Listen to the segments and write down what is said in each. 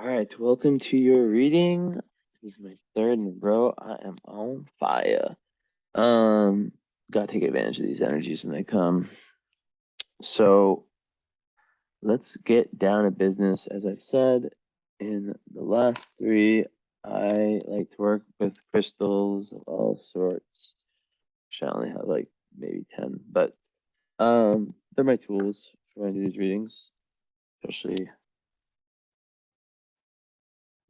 All right, welcome to your reading. This is my third in a row. I am on fire. Gotta take advantage of these energies when they come. So let's get down to business. As I've said in the last three, I like to work with crystals of all sorts. I only have like maybe 10, but they're my tools for when I do these readings, especially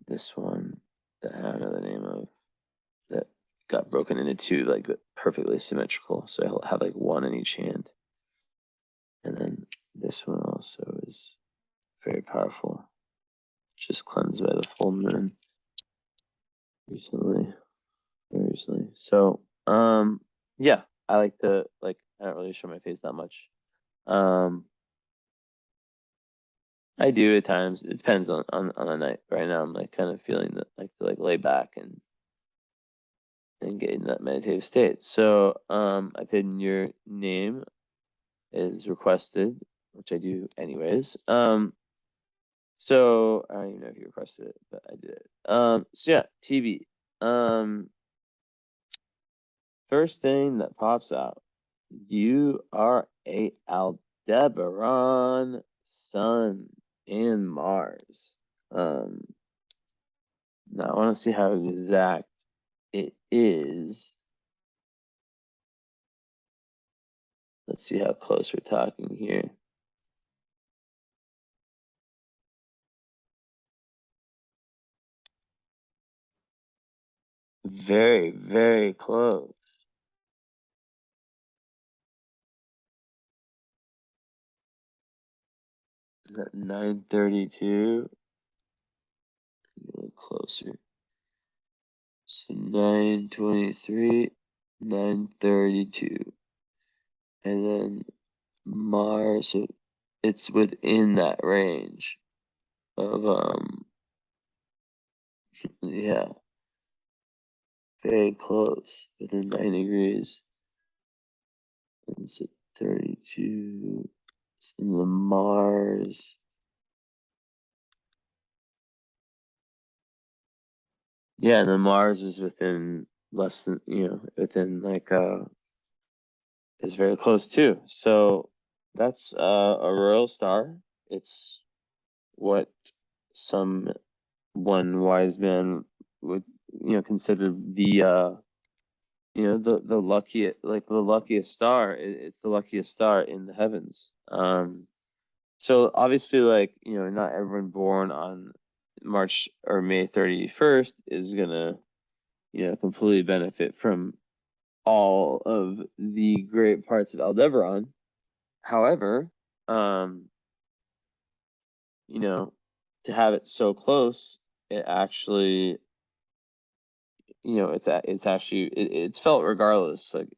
this one that I don't know the name of, that got broken into two, like perfectly symmetrical. So I'll have like one in each hand. And then this one also is very powerful. Just cleansed by the full moon very recently. So, yeah, I like to, like, I don't really show my face that much. I do at times. It depends on the night. Right now, I'm like kind of feeling that, like, to like lay back and get in that meditative state. So, I've hidden your name is requested, which I do anyways. So I don't even know if you requested it, but I did it. So yeah, TV. First thing that pops out, you are a Aldebaran Sun and Mars. Now I want to see how exact it is. Let's see how close we're talking here. Very, very close. Is that 932? A little closer. So 923, 932. And then Mars, so it's within that range of yeah, very close, within 9 degrees. And so 32. And the Mars. Yeah, and the Mars is within less than, within like is very close too. So that's a royal star. It's what some one wise man would consider the the luckiest, like the luckiest star. It's the luckiest star in the heavens. So obviously, like, not everyone born on March or May 31st is gonna completely benefit from all of the great parts of Aldebaran. However, to have it so close, it actually, it's actually it's felt regardless. Like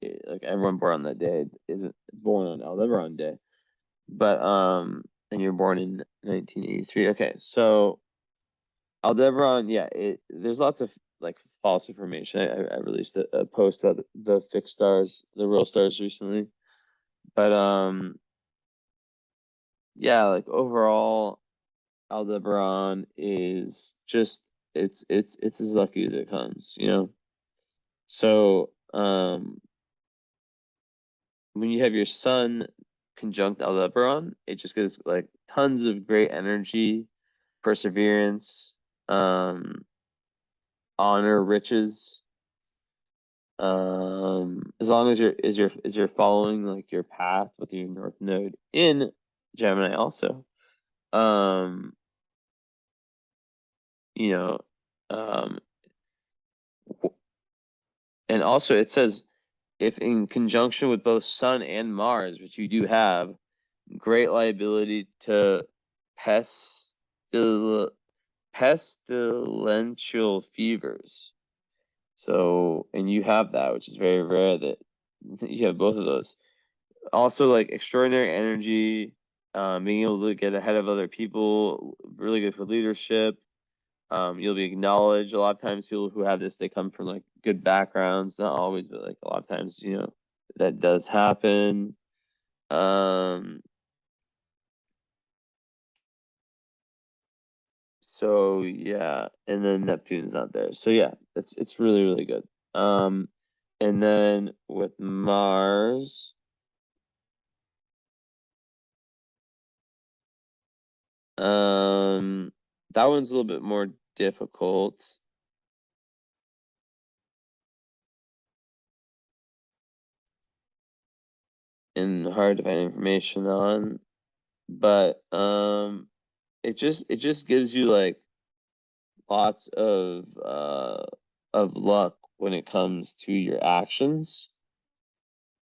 everyone born on that day isn't born on Aldebaran Day, but and you're born in 1983. Okay, so Aldebaran, yeah, there's lots of like false information. I released a post about the fixed stars, the real stars recently, but yeah, like overall, Aldebaran is just it's as lucky as it comes, So when you have your sun conjunct Aldebaran, it just gives like tons of great energy, perseverance, honor, riches. As long as you're following like your path with your North Node in Gemini also. Um, you know, um, and also it says if in conjunction with both Sun and Mars, which you do have, great liability to pestilential fevers. So, and you have that, which is very rare that you have both of those. Also, like extraordinary energy, being able to get ahead of other people, really good for leadership. You'll be acknowledged. A lot of times, people who have this, they come from like good backgrounds. Not always, but like a lot of times, that does happen. So yeah, and then Neptune's not there. So yeah, it's really, really good. And then with Mars, that one's a little bit more difficult and hard to find information on, but it just gives you like lots of luck when it comes to your actions,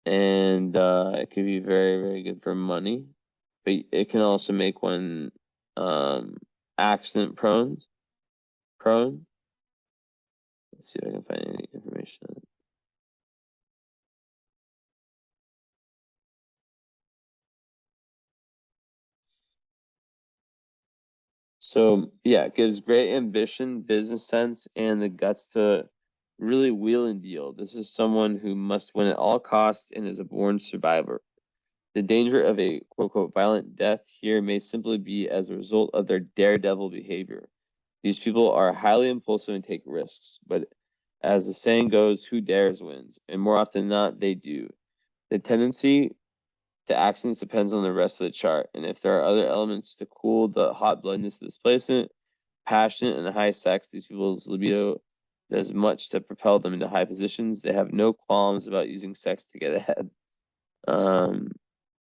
and it can be very, very good for money, but it can also make one um accident prone. Let's see if I can find any information on it. So yeah, it gives great ambition, business sense, and the guts to really wheel and deal. This is someone who must win at all costs and is a born survivor. The danger of a quote unquote violent death here may simply be as a result of their daredevil behavior. These people are highly impulsive and take risks, but as the saying goes, who dares wins, and more often than not, they do. The tendency to accidents depends on the rest of the chart, and if there are other elements to cool the hot bloodedness of displacement, passionate and high sex, these people's libido does much to propel them into high positions. They have no qualms about using sex to get ahead. Um,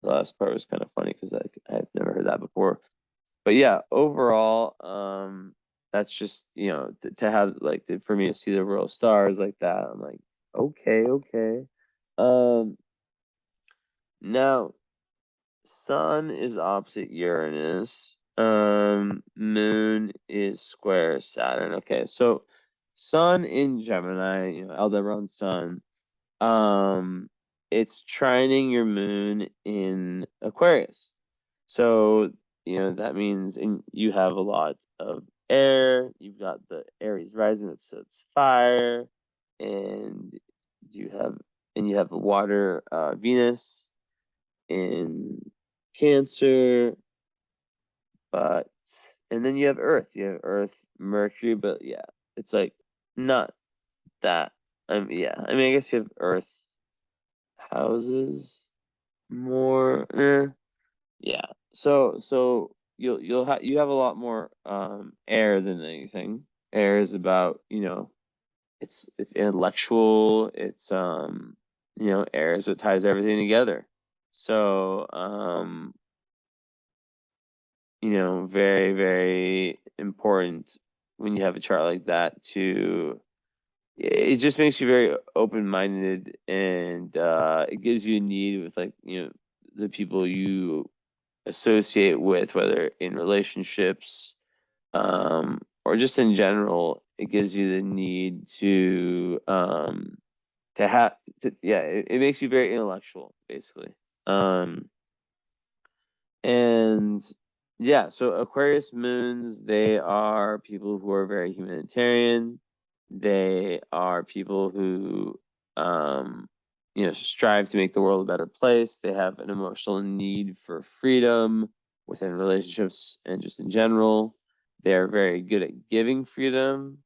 the last part was kind of funny because I've never heard that before. But yeah, overall, that's just, to have like for me to see the royal stars like that, I'm like, okay, okay. Um, Now Sun is opposite Uranus. Moon is square Saturn. Okay, so Sun in Gemini, Aldebaran Sun. Um, it's trining your moon in Aquarius. So, that means you have a lot of air. You've got the Aries rising, so it's fire, and you have you have the water Venus in Cancer, but and then you have Earth. You have Earth, Mercury, but yeah, it's like not that. Yeah, I mean, I guess you have Earth houses more. Yeah. So you have a lot more air than anything. Air is about, it's intellectual, it's air is what ties everything together. So very, very important when you have a chart like that to it just makes you very open-minded, and it gives you a need with, like, the people you associate with, whether in relationships, or just in general. It gives you the need to have yeah, it makes you very intellectual, basically. um and yeah, so Aquarius moons, they are people who are very humanitarian. They are people who strive to make the world a better place. They have an emotional need for freedom within relationships and just in general. They're very good at giving freedom.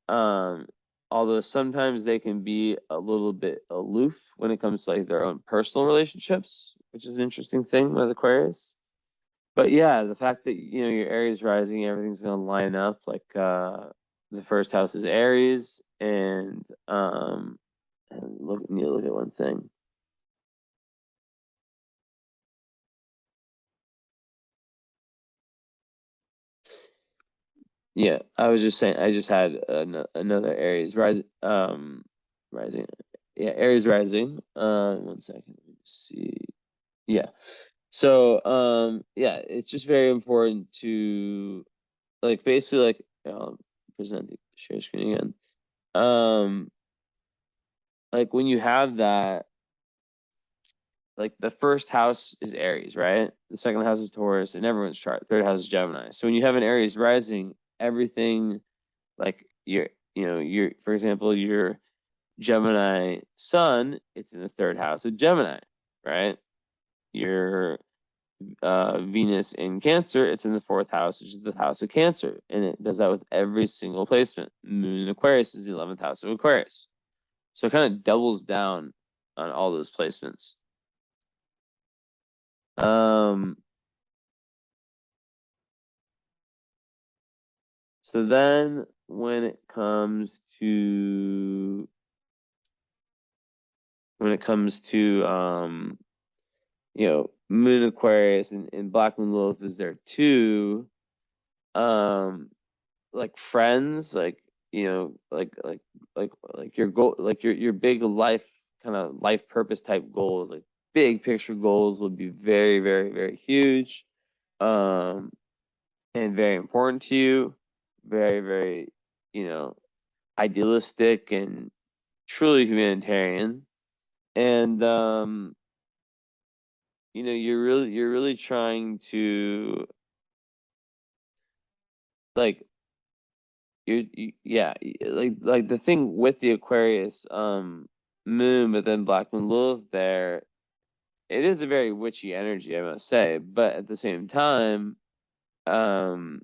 Um, Although sometimes they can be a little bit aloof when it comes to like their own personal relationships, which is an interesting thing with Aquarius. But yeah, the fact that your Aries rising, everything's gonna line up. Like the first house is Aries, and look at one thing. Yeah, I was just saying, I just had another Aries rising. Yeah, Aries rising. One second, let me see. Yeah. So yeah, it's just very important to, like, basically, like, present the share screen again. Um like when you have that, like the first house is Aries, right? The second house is Taurus in everyone's chart. Third house is Gemini. So when you have an Aries rising, everything, like your for example, your Gemini sun, it's in the third house of Gemini, right? Your Venus in Cancer, it's in the 4th house, which is the house of Cancer. And it does that with every single placement. Moon in Aquarius is the 11th house of Aquarius. So it kind of doubles down on all those placements. So then when it comes to Moon Aquarius and Black Moon Lilith is there too. Like friends, like your goal, like your big life kind of life purpose type goals, like big picture goals will be very, very, very huge, and very important to you, very, very, idealistic and truly humanitarian. And you're really trying to like like the thing with the Aquarius moon, but then Black Moon Lilith there, it is a very witchy energy, I must say, but at the same time, um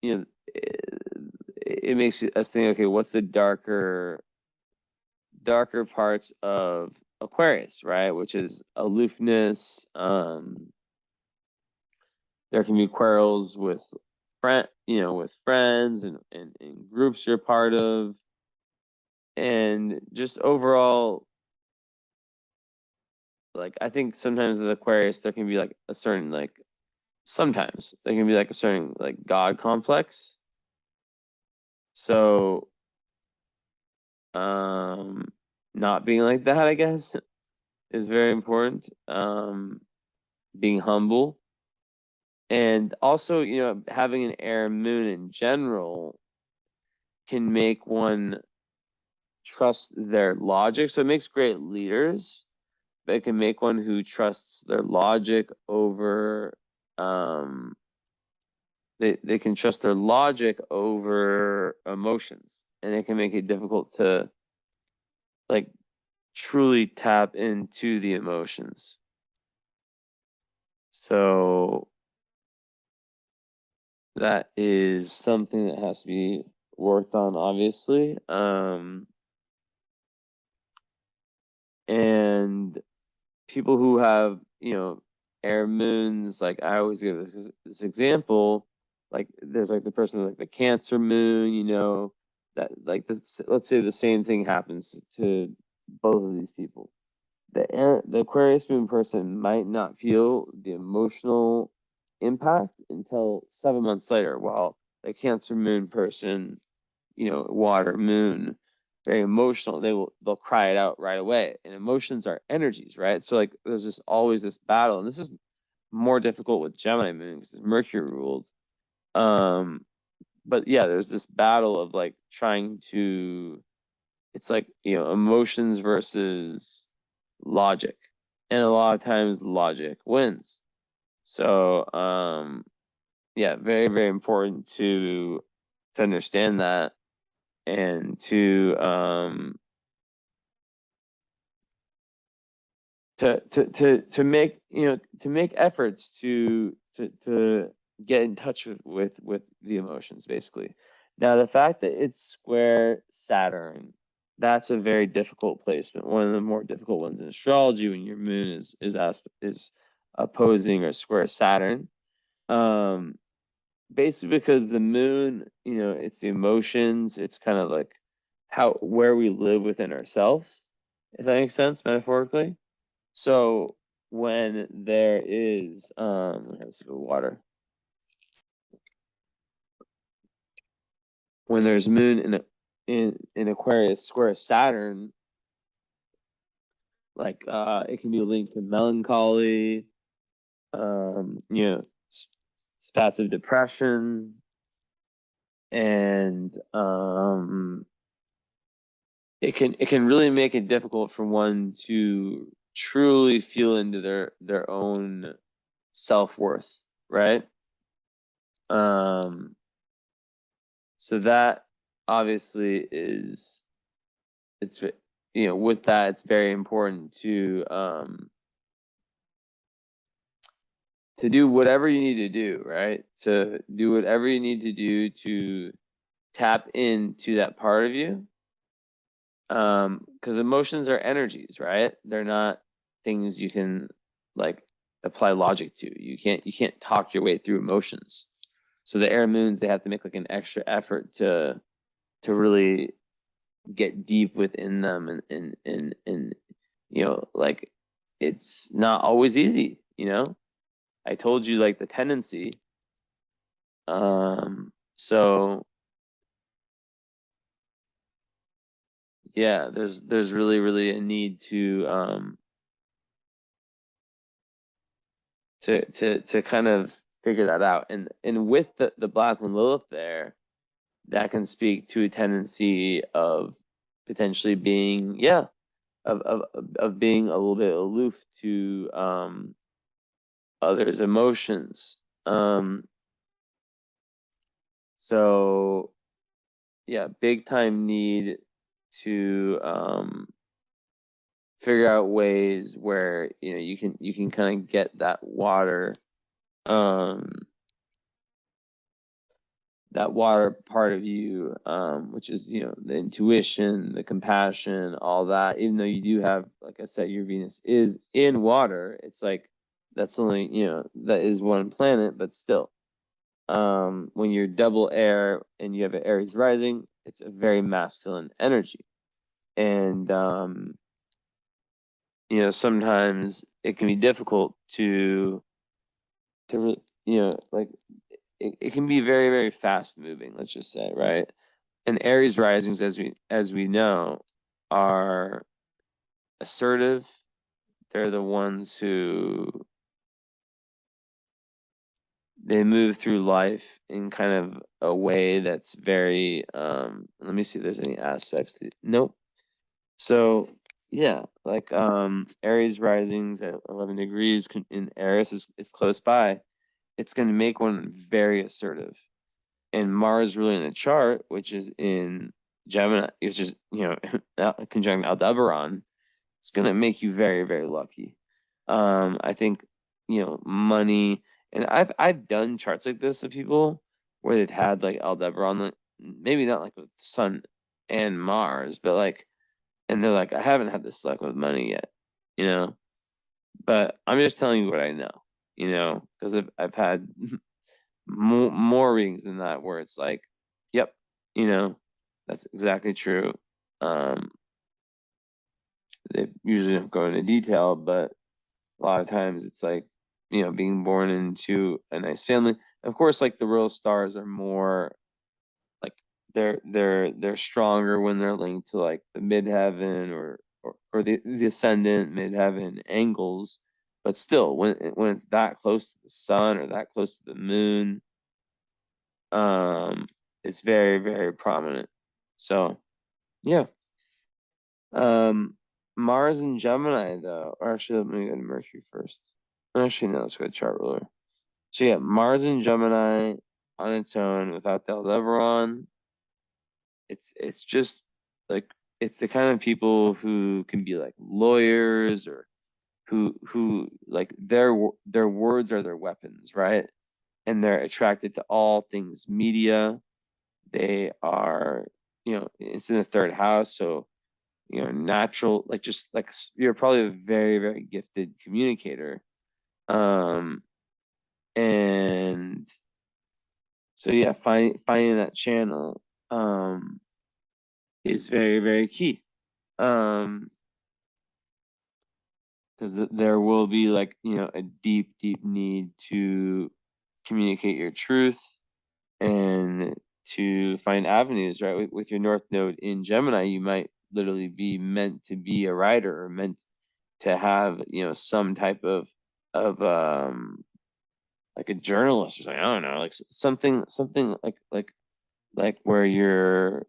it makes us think, okay, what's the darker parts of Aquarius, right? Which is aloofness. There can be quarrels with friends and groups you're part of, and just overall, like I think sometimes with Aquarius there can be like a certain sometimes there can be like a certain God complex. So not being like that, I guess, is very important. Being humble. And also, having an air moon in general can make one trust their logic. So it makes great leaders, but it can make one who trusts their logic over, they can trust their logic over emotions. And it can make it difficult to truly tap into the emotions. So that is something that has to be worked on, obviously. And people who have, air moons, like I always give this example, like there's the person with the Cancer moon, that let's say the same thing happens to both of these people. The Aquarius moon person might not feel the emotional impact until 7 months later, while the Cancer moon person, water moon, very emotional, they'll cry it out right away. And emotions are energies, right? So there's just always this battle, and this is more difficult with Gemini moon because it's Mercury ruled. But yeah, there's this battle of trying to, it's emotions versus logic, and a lot of times logic wins. So yeah, very, very important to understand that, and to make efforts to get in touch with the emotions, basically. Now, the fact that it's square Saturn, that's a very difficult placement, one of the more difficult ones in astrology, when your moon is opposing or square Saturn. Basically because the moon, it's the emotions, it's kind of where we live within ourselves, if that makes sense, metaphorically. So when there is, I have a sip of water. When there's moon in Aquarius square Saturn, it can be linked to melancholy, spats of depression, and it can really make it difficult for one to truly feel into their own self-worth, right? So that obviously with that, it's very important to to do whatever you need to do, right? To do whatever you need to do to tap into that part of you. Because emotions are energies, right? They're not things you can like apply logic to. You can't talk your way through emotions. So the air moons, they have to make like an extra effort to really get deep within them, and like it's not always easy, I told you like the tendency. So yeah, there's really a need to kind of figure that out. And with the Black Moon Lilith there, that can speak to a tendency of potentially being, of being a little bit aloof to others' emotions. So yeah, big time need to figure out ways where you can kind of get um that water part of you, which is the intuition, the compassion, all that. Even though you do have, like I said, your Venus is in water, it's like that's only that is one planet, but still, when you're double air and you have an Aries rising, it's a very masculine energy. And sometimes it can be difficult to like it can be very, very fast moving, let's just say, right? And Aries risings, as we know, are assertive. They're the ones who they move through life in kind of a way that's very let me see if there's any aspects. Nope. So yeah, like Aries risings at 11 degrees in Aries is close by. It's going to make one very assertive. And Mars really in the chart, which is in Gemini, which is conjunct Aldebaran, it's gonna make you very, very lucky. I think money, and I've done charts like this of people where they've had like Aldebaran, like, maybe not like with the Sun and Mars, but like, and they're like, I haven't had this luck with money yet, you know. But I'm just telling you what I know, because I've had more readings than that where it's like, yep, that's exactly true. Um, they usually don't go into detail, but a lot of times it's like, being born into a nice family. Of course, like the real stars are more like they're stronger when they're linked to like the midheaven or the ascendant midheaven angles. But still, when it's that close to the sun or that close to the moon, um, it's very, very prominent. So yeah. Um, Mars and Gemini though, or actually let me go to Mercury first. Actually, no, let's go to chart ruler. So yeah, Mars and Gemini on its own without the Aldebaran, it's just like it's the kind of people who can be like lawyers or who like their words are their weapons, right? And they're attracted to all things media. They are, it's in the third house, so natural, like just like you're probably a very, very gifted communicator. Um, and so yeah, finding that channel is very, very key. Because there will be like, a deep, deep need to communicate your truth and to find avenues, right? With your North Node in Gemini, you might literally be meant to be a writer or meant to have, some type of like a journalist or something. I don't know, like something like where you're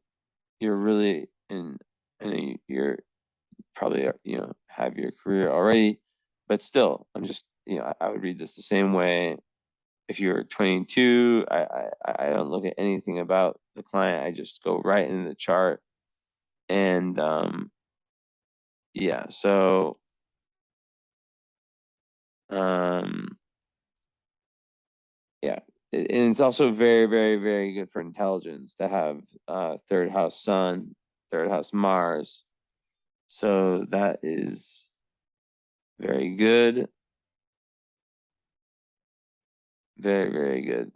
really in, and you're probably have your career already, but still, I'm just I would read this the same way. If you're 22, I don't look at anything about the client. I just go right into the chart. And yeah, so um and it's also very, very, very good for intelligence to have third house Sun, third house Mars. So that is very good. Very, very good.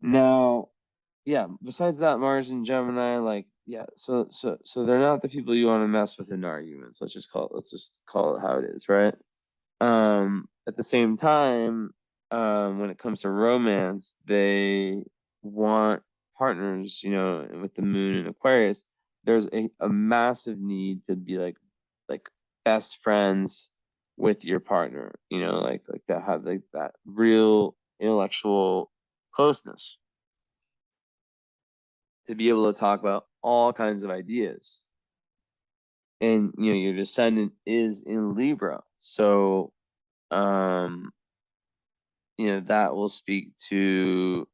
Now, yeah, besides that, Mars and Gemini, like, yeah, so they're not the people you want to mess with in arguments. Let's just call it how it is, right? At the same time, when it comes to romance, they want partners, and with the moon in Aquarius, there's a massive need to be like best friends with your partner, like to have like that real intellectual closeness, to be able to talk about all kinds of ideas. And your descendant is in Libra. So that will speak to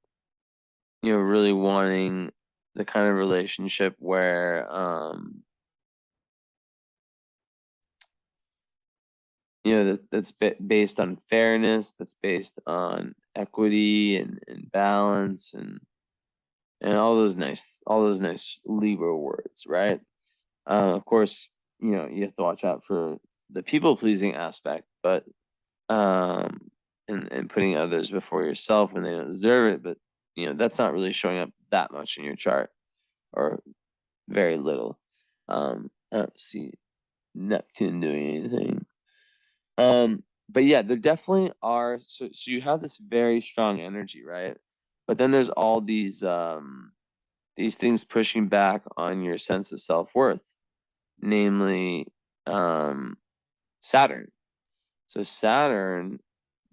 really wanting the kind of relationship where that's based on fairness, that's based on equity and balance and all those nice Libra words, right? Of course, you have to watch out for the people pleasing aspect, but and putting others before yourself when they don't deserve it, but that's not really showing up that much in your chart, or very little. I don't see Neptune doing anything. But yeah, there definitely are. So you have this very strong energy, right? But then there's all these things pushing back on your sense of self-worth, namely Saturn. So Saturn,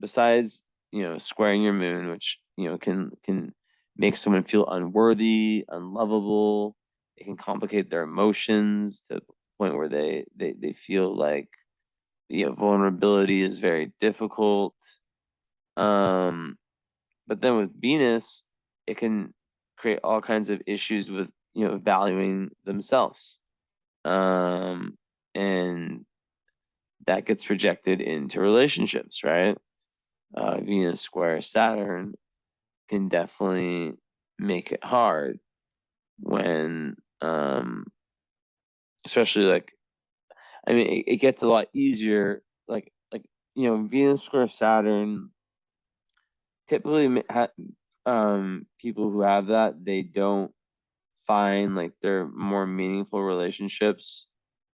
besides squaring your moon, which can make someone feel unworthy, unlovable, it can complicate their emotions to the point where they feel like vulnerability is very difficult. But then with Venus, it can create all kinds of issues with valuing themselves. And that gets projected into relationships, right? Venus square Saturn can definitely make it hard when, especially like, I mean, it gets a lot easier. Like Venus square Saturn typically people who have that, they don't find like their more meaningful relationships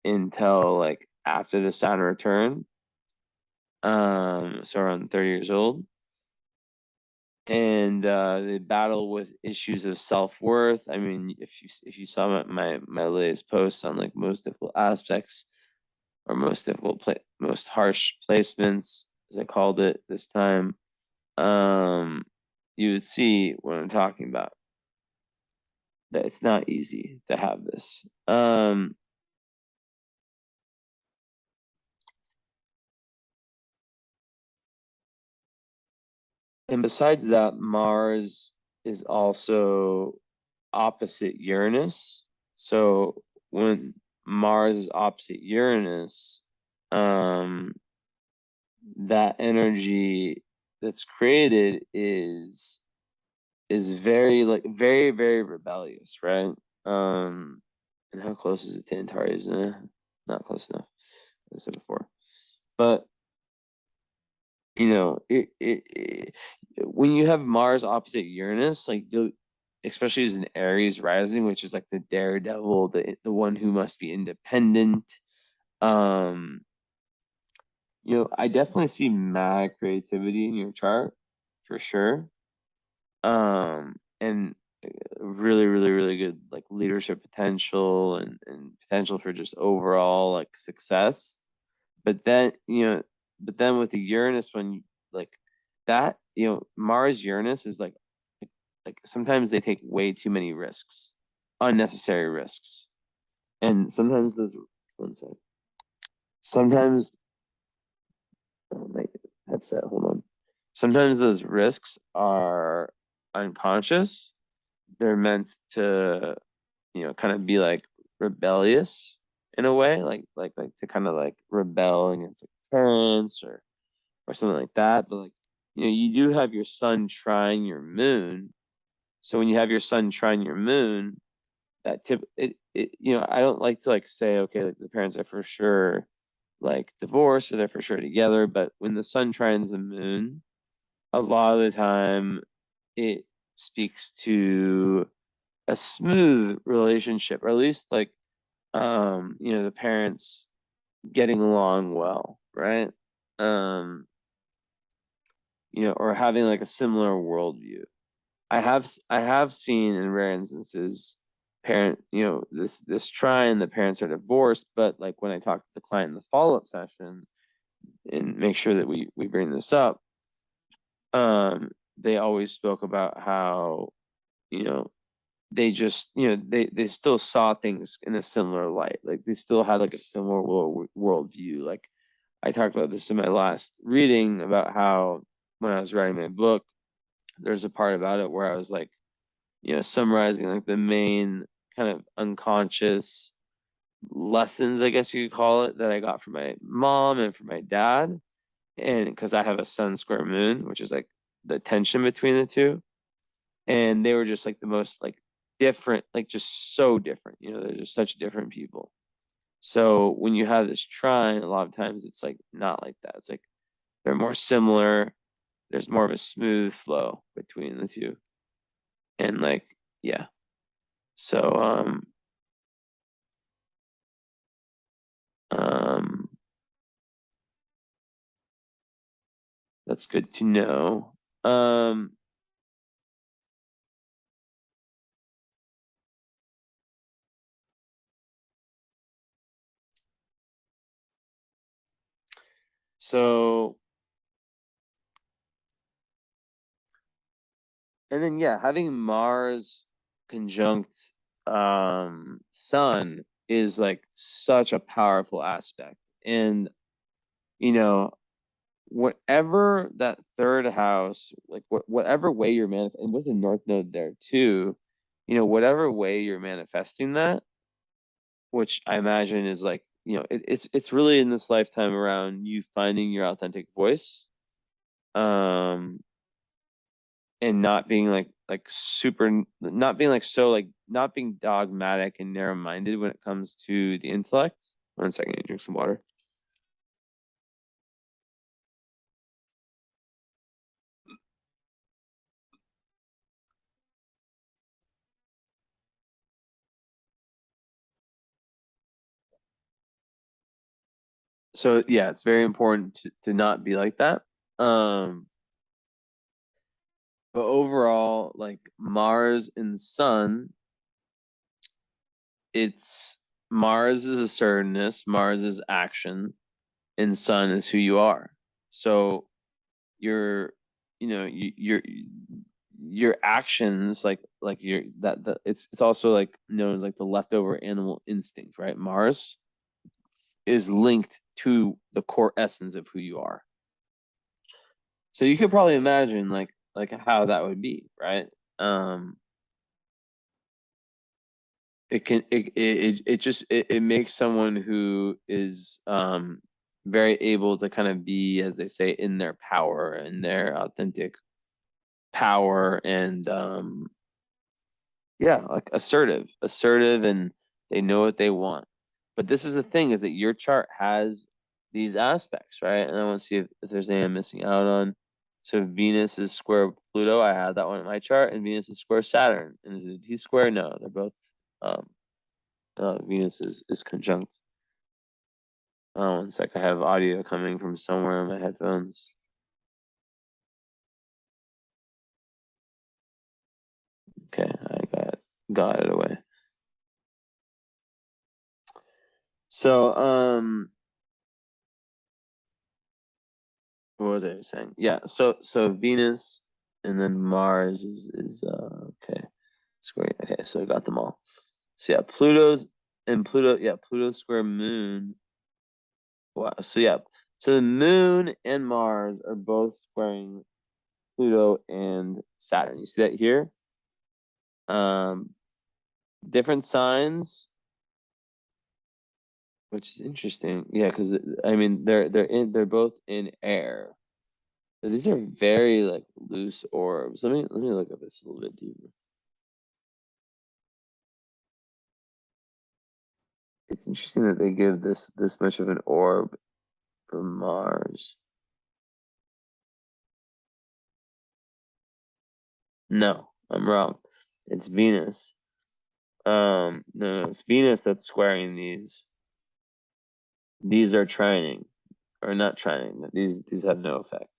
until like after the Saturn return. So around 30 years old. And they battle with issues of self-worth. I mean, if you saw my latest post on like most difficult aspects, or most harsh placements, as I called it this time, you would see what I'm talking about. That it's not easy to have this. And besides that, Mars is also opposite Uranus. So when Mars is opposite Uranus, that energy that's created is very very, very rebellious, right? And how close is it to Antares? Not close enough, as I said before. But it when you have Mars opposite Uranus, like you'll, especially as an Aries rising, which is like the daredevil, the one who must be independent. Um, I definitely see mad creativity in your chart for sure. And really, really, really good like leadership potential and potential for just overall like success. But then, with the Uranus one, like that, Mars Uranus is like sometimes they take way too many risks, unnecessary risks. And sometimes those, one sec. Sometimes, oh, my headset, hold on. Sometimes those risks are unconscious. They're meant to, kind of be like rebellious in a way, like to kind of like rebel against like parents, or something like that. But like, you do have your sun trine your moon. So when you have your sun trine your moon, I don't like to like say, okay, like the parents are for sure like divorced or they're for sure together. But when the sun trines the moon, a lot of the time it speaks to a smooth relationship, or at least like the parents getting along well, right? Um, or having like a similar worldview. I have seen in rare instances this trine the parents are divorced, but like when I talk to the client in the follow-up session and make sure that we bring this up, they always spoke about how you know they just they still saw things in a similar light, like they still had like a similar worldview. Like I talked about this in my last reading about how when I was writing my book, there's a part about it where I was like summarizing like the main kind of unconscious lessons, I guess you could call it, that I got from my mom and from my dad. And because I have a sun square moon, which is like the tension between the two. And they were just like the most like different, like just so different. They're just such different people. So when you have this trine, a lot of times it's like not like that. It's like they're more similar. There's more of a smooth flow between the two. And like, yeah. So um that's good to know. So and then yeah, having Mars conjunct Sun is like such a powerful aspect. And you know, whatever that third house, like whatever way you're and with the North Node there too, whatever way you're manifesting that, which I imagine is like, it's really in this lifetime around you finding your authentic voice, um, and not being like super, not being like so like not being dogmatic and narrow-minded when it comes to the intellect. 1 second, I drink some water. So yeah, it's very important to not be like that. Um, but overall, like Mars and Sun, it's Mars is assertiveness, Mars is action, and Sun is who you are. So your, your actions, like your that it's also like known as like the leftover animal instinct, right? Mars is linked to the core essence of who you are. So you could probably imagine like how that would be, right? Um, it makes someone who is very able to kind of be, as they say, in their power and their authentic power, and yeah, like assertive, and they know what they want. But this is the thing, is that your chart has these aspects, right? And I want to see if there's anything I'm missing out on. So Venus is square Pluto. I had that one in my chart, and Venus is square Saturn. And is it a T square? No, they're both Venus is conjunct. 1 sec, I have audio coming from somewhere in my headphones. Okay, I got it away. So what was I saying? Yeah, so Venus and then Mars is okay. Square. Okay, so I got them all. So yeah, Pluto square moon. Wow. So yeah, so the moon and Mars are both squaring Pluto and Saturn. You see that here? Um, different signs, which is interesting. Yeah, because I mean they're both in air. These are very like loose orbs. Let me look at this a little bit deeper. It's interesting that they give this much of an orb for Mars. No, I'm wrong. It's Venus. No, it's Venus that's squaring these. These are trining, or not trining. These have no effect.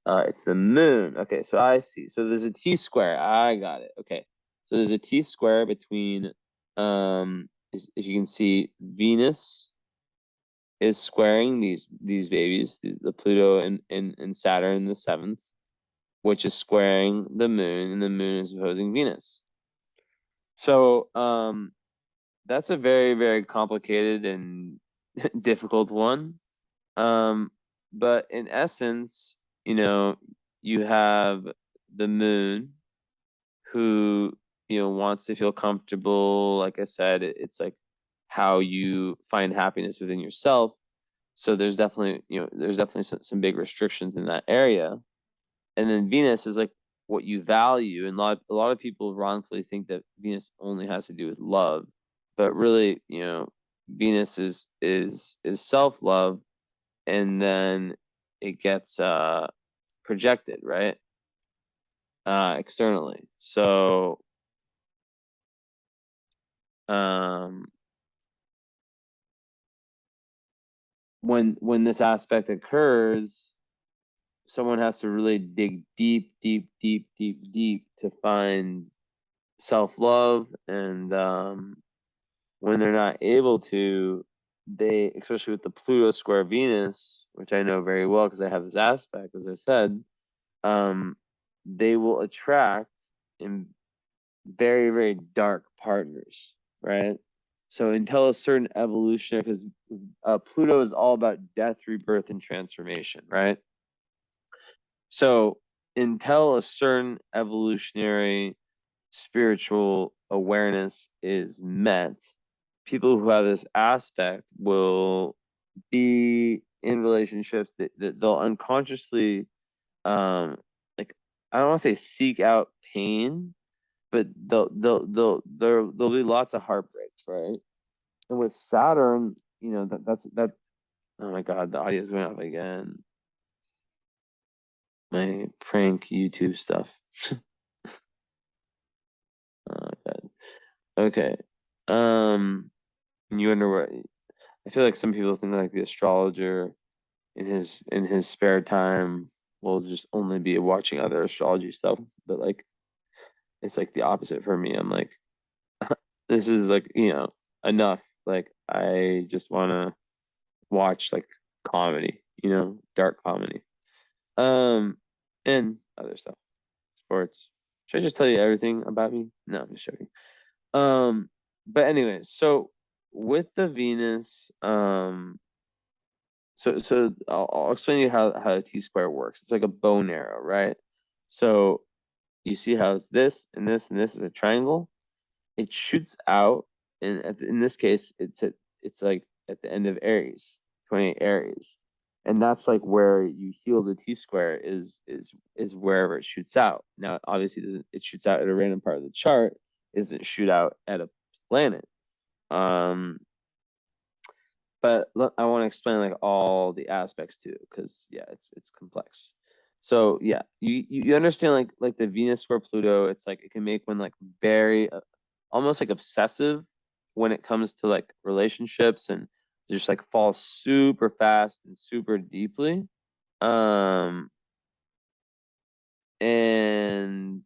It's the moon. Okay, so I see. So there's a T square. I got it. Okay, so there's a T square between, if you can see, Venus is squaring these babies, the Pluto and Saturn, the seventh, which is squaring the moon, and the moon is opposing Venus. So that's a very, very complicated and difficult one. But in essence, you have the moon who, wants to feel comfortable. Like I said, it's like how you find happiness within yourself. So there's definitely, some big restrictions in that area. And then Venus is like what you value. And a lot of people wrongfully think that Venus only has to do with love, but really, Venus is self-love, and then it gets projected, right? Externally. So when this aspect occurs, someone has to really dig deep, deep, deep, deep, deep to find self-love. And when they're not able to, they, especially with the Pluto square Venus, which I know very well because I have this aspect, as I said, they will attract in very, very dark partners, right? So until a certain evolution, because Pluto is all about death, rebirth, and transformation, right? So until a certain evolutionary spiritual awareness is met, people who have this aspect will be in relationships that they'll unconsciously, like, I don't want to say seek out pain, but there'll be lots of heartbreaks, right? And with Saturn, that. Oh my God, the audio is going off again. My prank YouTube stuff. Oh God. Okay. You wonder what? I feel like some people think like the astrologer in his spare time will just only be watching other astrology stuff, but like it's like the opposite for me. I'm like, this is like, enough. Like I just want to watch like comedy, dark comedy, and other stuff, sports. Should I just tell you everything about me? No, I'm just joking. But anyways, so with the Venus, so I'll explain to you how a T-square works. It's like a bow and arrow, right? So you see how it's this and this and this is a triangle. It shoots out, and in this case, it's like at the end of Aries, 28 Aries, and that's like where you heal the T-square is wherever it shoots out. Now, obviously, it shoots out at a random part of the chart. It doesn't shoot out at a planet. But I want to explain like all the aspects too, because yeah, it's complex. So yeah, you understand like the Venus square Pluto. It's like it can make one like very almost like obsessive when it comes to like relationships, and just like fall super fast and super deeply. Um, and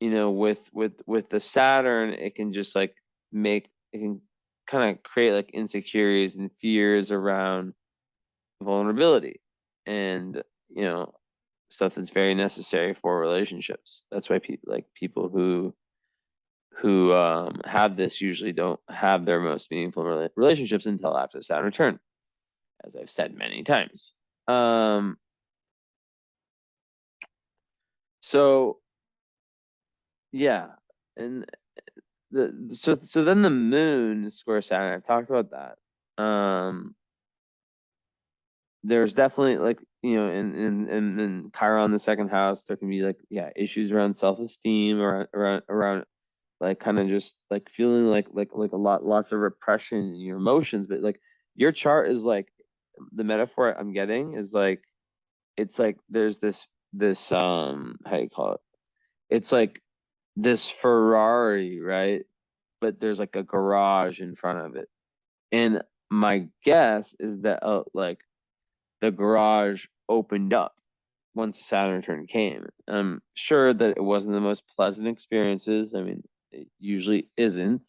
with the Saturn, it can just like it can kind of create like insecurities and fears around vulnerability, and stuff that's very necessary for relationships. That's why people who have this usually don't have their most meaningful relationships until after Saturn return, as I've said many times. So yeah, and so then the moon square Saturn. I've talked about that. there's definitely like, in Chiron, the second house, there can be like, yeah, issues around self-esteem, around like kind of just like feeling like lots of repression in your emotions. But like your chart is like, the metaphor I'm getting is like, it's like there's this how you call it? It's like this Ferrari, right? But there's like a garage in front of it. And my guess is that like the garage opened up once Saturn return came. I'm sure that it wasn't the most pleasant experiences. I mean, it usually isn't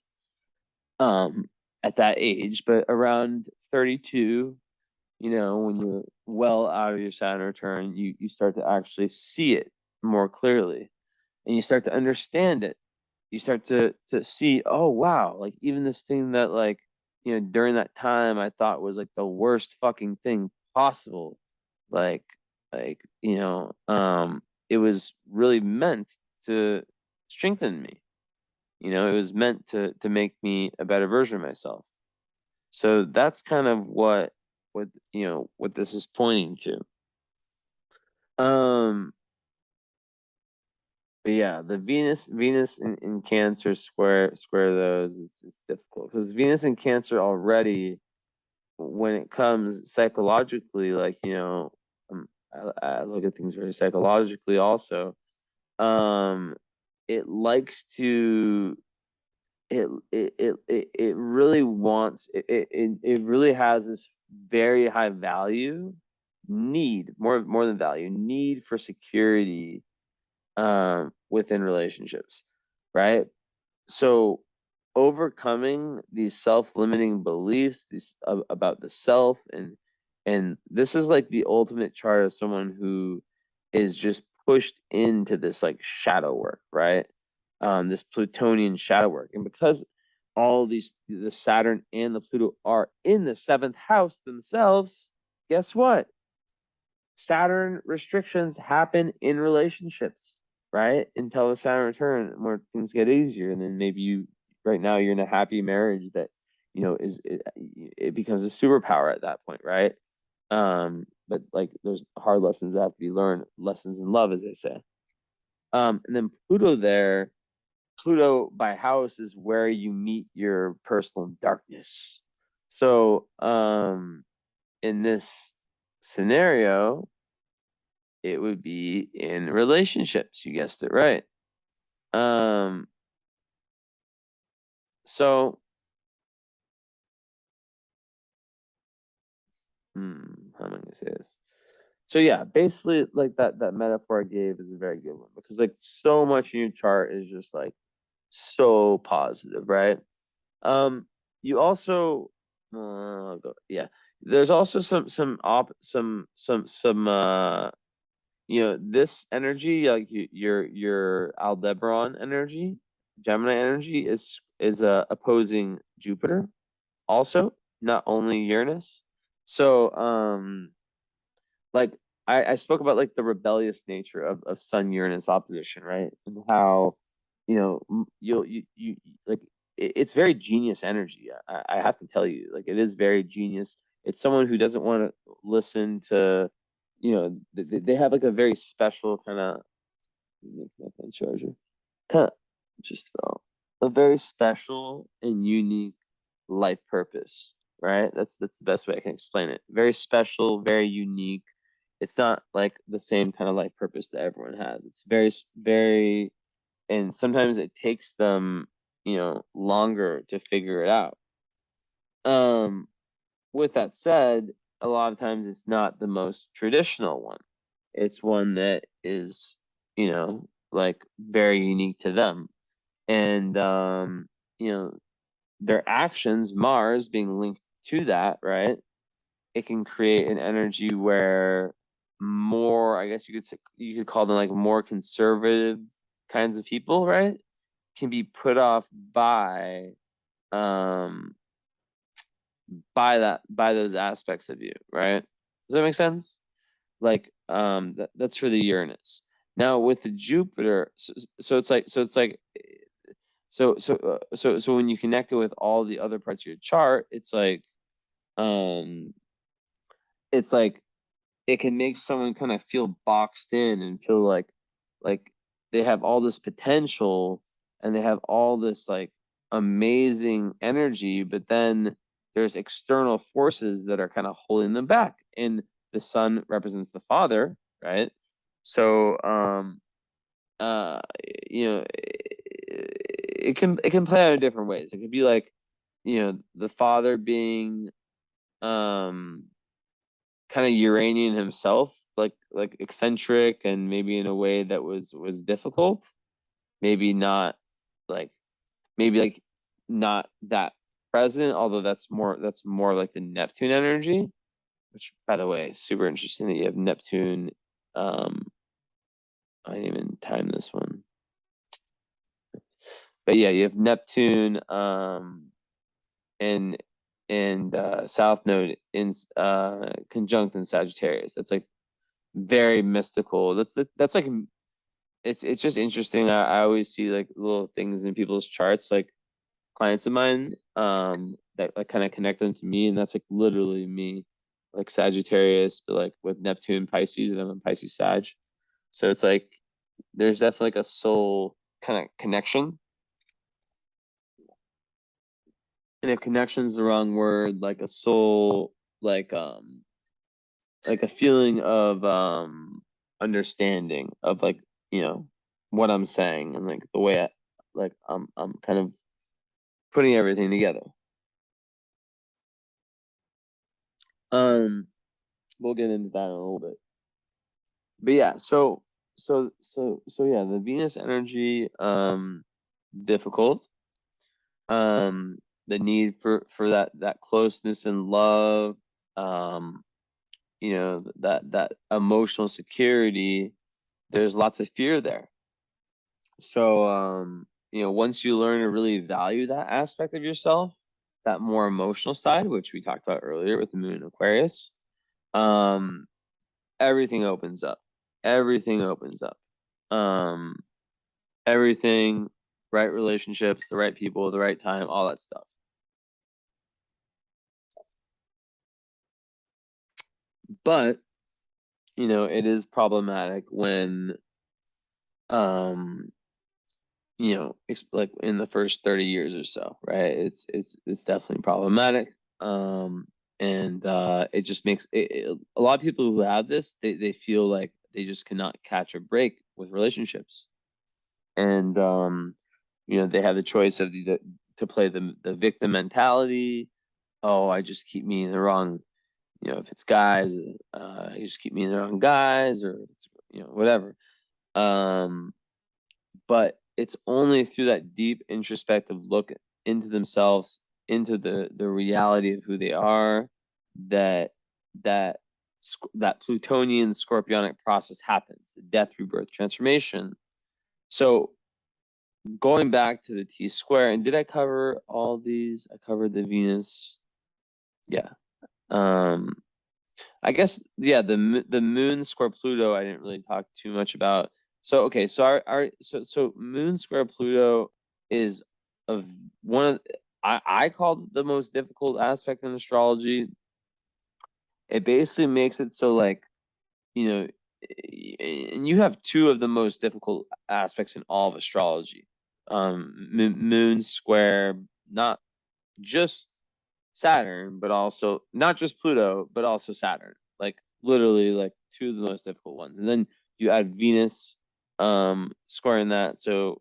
um at that age, but around 32, when you're well out of your Saturn return, you start to actually see it more clearly, and you start to understand it. You start to see, oh wow, like even this thing that like, during that time I thought was like the worst fucking thing possible, like it was really meant to strengthen me. It was meant to make me a better version of myself. So that's kind of what this is pointing to. Um, but yeah, the Venus in Cancer square those, it's difficult because Venus in Cancer already, when it comes psychologically, like I look at things very psychologically also. It likes to it really wants it really has this very high value, need, more than value, need for security within relationships, right? So overcoming these self-limiting beliefs, these about the self, and this is like the ultimate chart of someone who is just pushed into this like shadow work, right? This Plutonian shadow work. And because all these, the Saturn and the Pluto are in the seventh house themselves, guess what? Saturn restrictions happen in relationships, right? Until the Saturn return, where things get easier, and then maybe right now you're in a happy marriage that it becomes a superpower at that point, right? But like there's hard lessons that have to be learned, lessons in love, as they say. And then Pluto by house is where you meet your personal darkness. So in this scenario, it would be in relationships. You guessed it right. Um, so, how am I gonna say this? So yeah, basically, like that metaphor I gave is a very good one, because like so much in your chart is just like so positive, right? You also, yeah. There's also this energy, like your Aldebaran energy, Gemini energy is opposing Jupiter also, not only Uranus. So like I spoke about like the rebellious nature of Sun Uranus opposition, right? And how you like it's very genius energy. I have to tell you, like it is very genius. It's someone who doesn't want to listen to, they have like a very special kind of, make my phone charger, kind of just a very special and unique life purpose, right? That's the best way I can explain it. Very special, very unique. It's not like the same kind of life purpose that everyone has. It's very, and sometimes it takes them, longer to figure it out. Um, with that said, a lot of times it's not the most traditional one. It's one that is, like very unique to them. And you know, their actions, Mars being linked to that, right? It can create an energy where more, I guess you could call them like more conservative kinds of people, right? Can be put off um by those aspects of you, right? Does that make sense? Like that's for the Uranus. Now with the Jupiter, so when you connect it with all the other parts of your chart, um it's like it can make someone kind of feel boxed in and feel like they have all this potential and they have all this like amazing energy, but then there's external forces that are kind of holding them back. And the sun represents the father, right? So uh it can play out in different ways. It could be like, the father being kind of Uranian himself, like eccentric and maybe in a way that was difficult. Maybe not like maybe like not that present, although that's more like the Neptune energy, which by the way, super interesting that you have Neptune. I didn't even time this one. But yeah, you have Neptune and South Node in conjunct in Sagittarius. That's like very mystical. That's like it's just interesting. I always see like little things in people's charts, like clients of mine, that like kind of connect them to me, and that's like literally me, like Sagittarius, but like with Neptune, Pisces, and I'm in Pisces Sag. So it's like there's definitely like a soul kind of connection. And if connection is the wrong word, like a soul, like a feeling of understanding of like, what I'm saying and like the way I'm kind of putting everything together. Um, we'll get into that in a little bit. But yeah, so yeah, the Venus energy, difficult. The need for that closeness and love, that emotional security. There's lots of fear there. So, once you learn to really value that aspect of yourself, that more emotional side, which we talked about earlier with the moon in Aquarius, um, everything opens up. Everything opens up. Um, everything, right relationships, the right people, the right time, all that stuff. But, it is problematic when, um, like in the first 30 years or so, right? It's definitely problematic. And it just makes a lot of people who have this, they feel like they just cannot catch a break with relationships. And they have the choice of to play the victim mentality. Oh, I just keep me in the wrong, if it's guys, you just keep me in the wrong guys, or if it's, whatever. But it's only through that deep introspective look into themselves, into the reality of who they are, that that that Plutonian Scorpionic process happens, the death, rebirth, transformation. So going back to the T square, and did I cover all these? I covered the Venus. Yeah. I guess, yeah, the moon square Pluto I didn't really talk too much about. So okay, so so moon square Pluto is of one of, I call it the most difficult aspect in astrology. It basically makes it so like, and you have two of the most difficult aspects in all of astrology. Moon square, not just Saturn, but also not just Pluto, but also Saturn. Like literally like two of the most difficult ones. And then you add Venus squaring that. So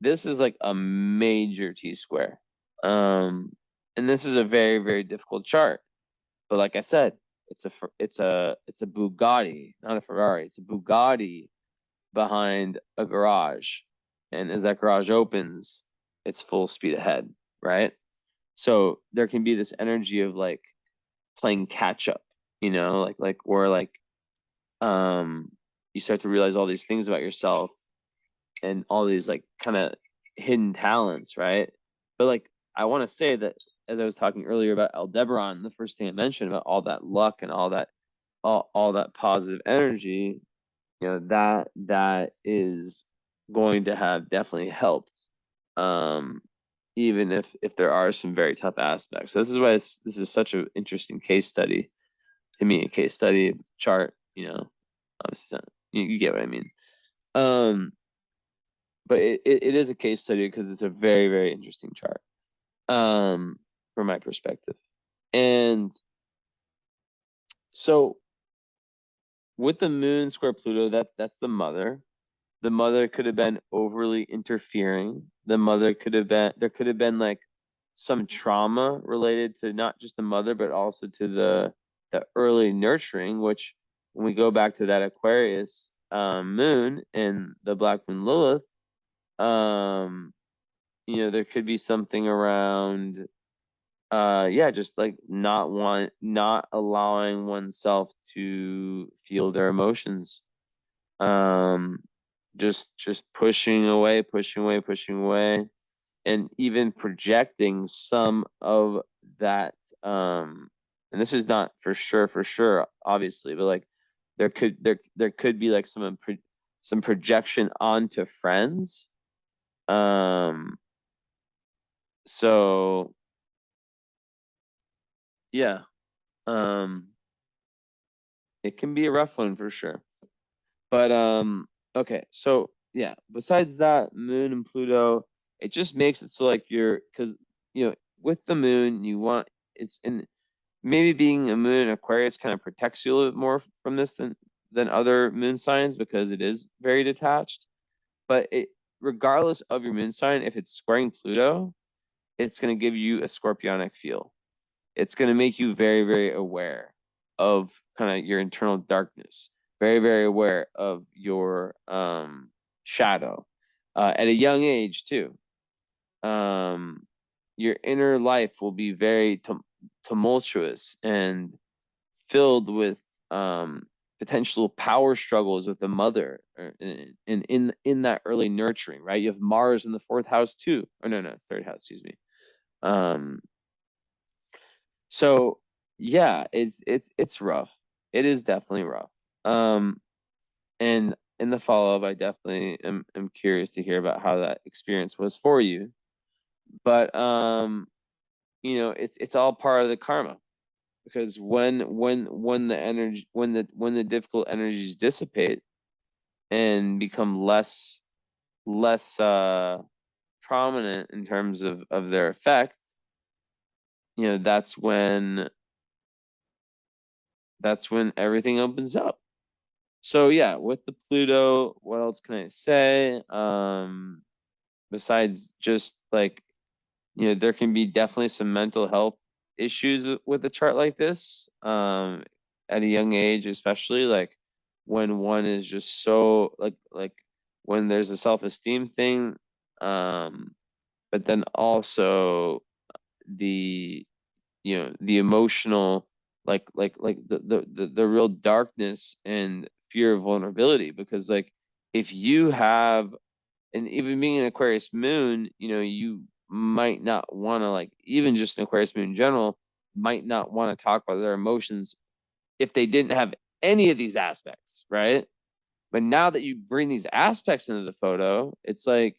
this is like a major T square. And this is a very, very difficult chart. But like I said, it's a Bugatti, not a Ferrari. It's a Bugatti behind a garage. And as that garage opens, it's full speed ahead, right? So there can be this energy of like playing catch up, like where like you start to realize all these things about yourself and all these like kind of hidden talents, right? But like I want to say that as I was talking earlier about Aldebaran, the first thing I mentioned about all that luck and all that positive energy, that is going to have definitely helped, even if there are some very tough aspects. So this is why this is such an interesting case study. to me a case study chart, obviously you get what I mean. But it is a case study because it's a very, very interesting chart, from my perspective. And so with the moon square Pluto, that's the mother. The mother could have been overly interfering. There could have been like some trauma related to not just the mother, but also to the early nurturing, which when we go back to that Aquarius moon and the black moon Lilith, there could be something around just like not allowing oneself to feel their emotions. Just pushing away, and even projecting some of that. And this is not for sure, obviously, but like there could be like some projection onto friends. So yeah, it can be a rough one for sure. But okay, so yeah, besides that, moon and Pluto, it just makes it so like because with the moon, it's in maybe being a moon in Aquarius kind of protects you a little bit more from this than other moon signs because it is very detached. But regardless of your moon sign, if it's squaring Pluto, it's going to give you a scorpionic feel. It's going to make you very, very aware of kind of your internal darkness, very, very aware of your shadow at a young age too. Your inner life will be very tumultuous and filled with potential power struggles with the mother in that early nurturing, right? You have Mars in the 4th house too. Or no, it's 3rd house, excuse me. So yeah, it's rough. It is definitely rough. And in the follow-up, I definitely am curious to hear about how that experience was for you. But it's all part of the karma because when the difficult energies dissipate and become less prominent in terms of their effects, that's when everything opens up. So yeah, with the Pluto, what else can I say? Besides just like, there can be definitely some mental health issues with a chart like this, at a young age, especially like when one is just so like when there's a self-esteem thing, but then also the the emotional like the real darkness and fear of vulnerability, because like if you have, and even being an Aquarius moon, you might not want to, like, even just an Aquarius moon in general might not want to talk about their emotions if they didn't have any of these aspects, right? But now that you bring these aspects into the photo, it's like,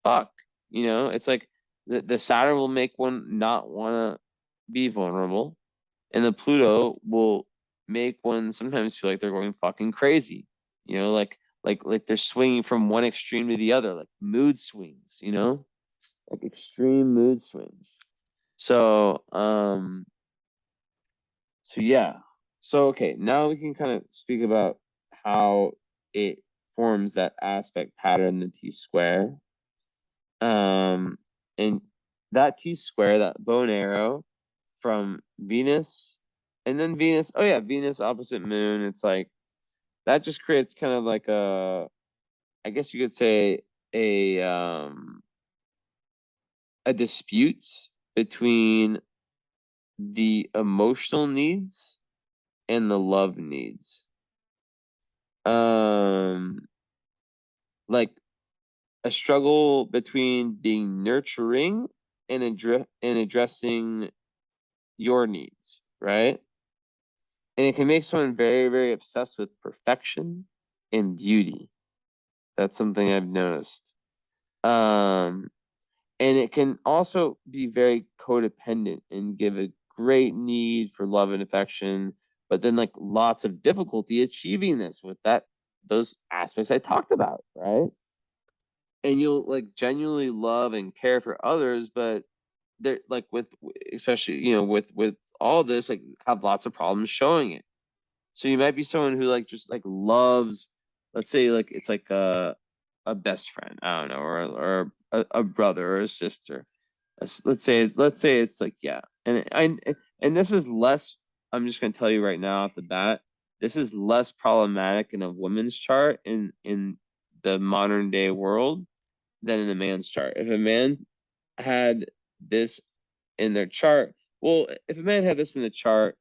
fuck, it's like the Saturn will make one not want to be vulnerable, and the Pluto will make one sometimes feel like they're going fucking crazy, like they're swinging from one extreme to the other, like mood swings, like extreme mood swings. So yeah. So okay, now we can kind of speak about how it forms that aspect pattern, the T square. And that T square, that bow and arrow from Venus, and then Venus, oh yeah, Venus opposite moon, it's like that just creates kind of like I guess you could say a dispute between the emotional needs and the love needs. Like a struggle between being nurturing and addressing your needs, right? And it can make someone very, very obsessed with perfection and beauty. That's something I've noticed. And it can also be very codependent and give a great need for love and affection, but then like lots of difficulty achieving this with those aspects I talked about, right? And you'll like genuinely love and care for others, but they're like especially with all this, like have lots of problems showing it. So you might be someone who like just like loves, let's say like it's like a best friend, I don't know, or a brother or a sister. Let's say it's like, yeah. And this is less, I'm just gonna tell you right now off the bat, this is less problematic in a woman's chart in the modern day world than in a man's chart. If a man had this in their chart, well, if a man had this in the chart,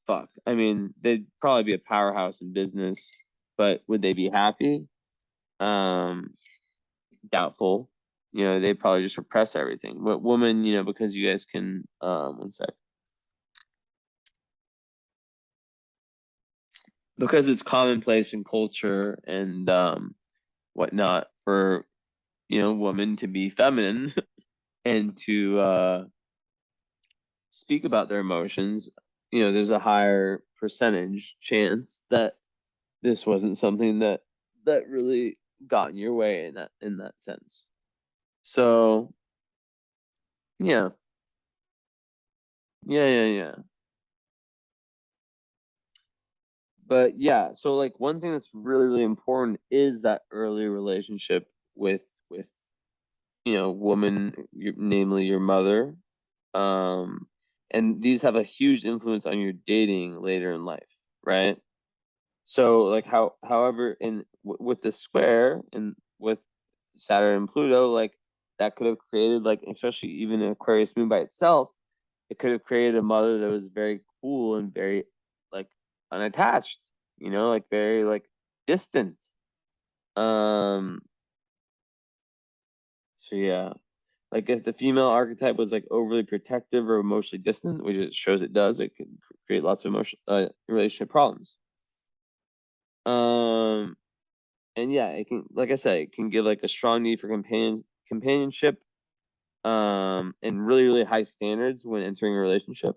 fuck. I mean, they'd probably be a powerhouse in business, but would they be happy? Um, Doubtful. They'd probably just repress everything. But woman, because you guys can, one sec. Because it's commonplace in culture and whatnot for women to be feminine and to speak about their emotions. There's a higher percentage chance that this wasn't something that really got in your way in that sense. So yeah, yeah. But yeah, so like one thing that's really, really important is that early relationship with woman, namely your mother. Um, and these have a huge influence on your dating later in life, right? So like however with the square and with Saturn and Pluto, like that could have created, like especially even an Aquarius moon by itself, it could have created a mother that was very cool and very like unattached, like very like distant. Um so yeah. Like if the female archetype was like overly protective or emotionally distant, which it shows it does, it could create lots of emotion relationship problems. Um and yeah, it can, like I said, it can give like a strong need for companionship, and really, really high standards when entering a relationship,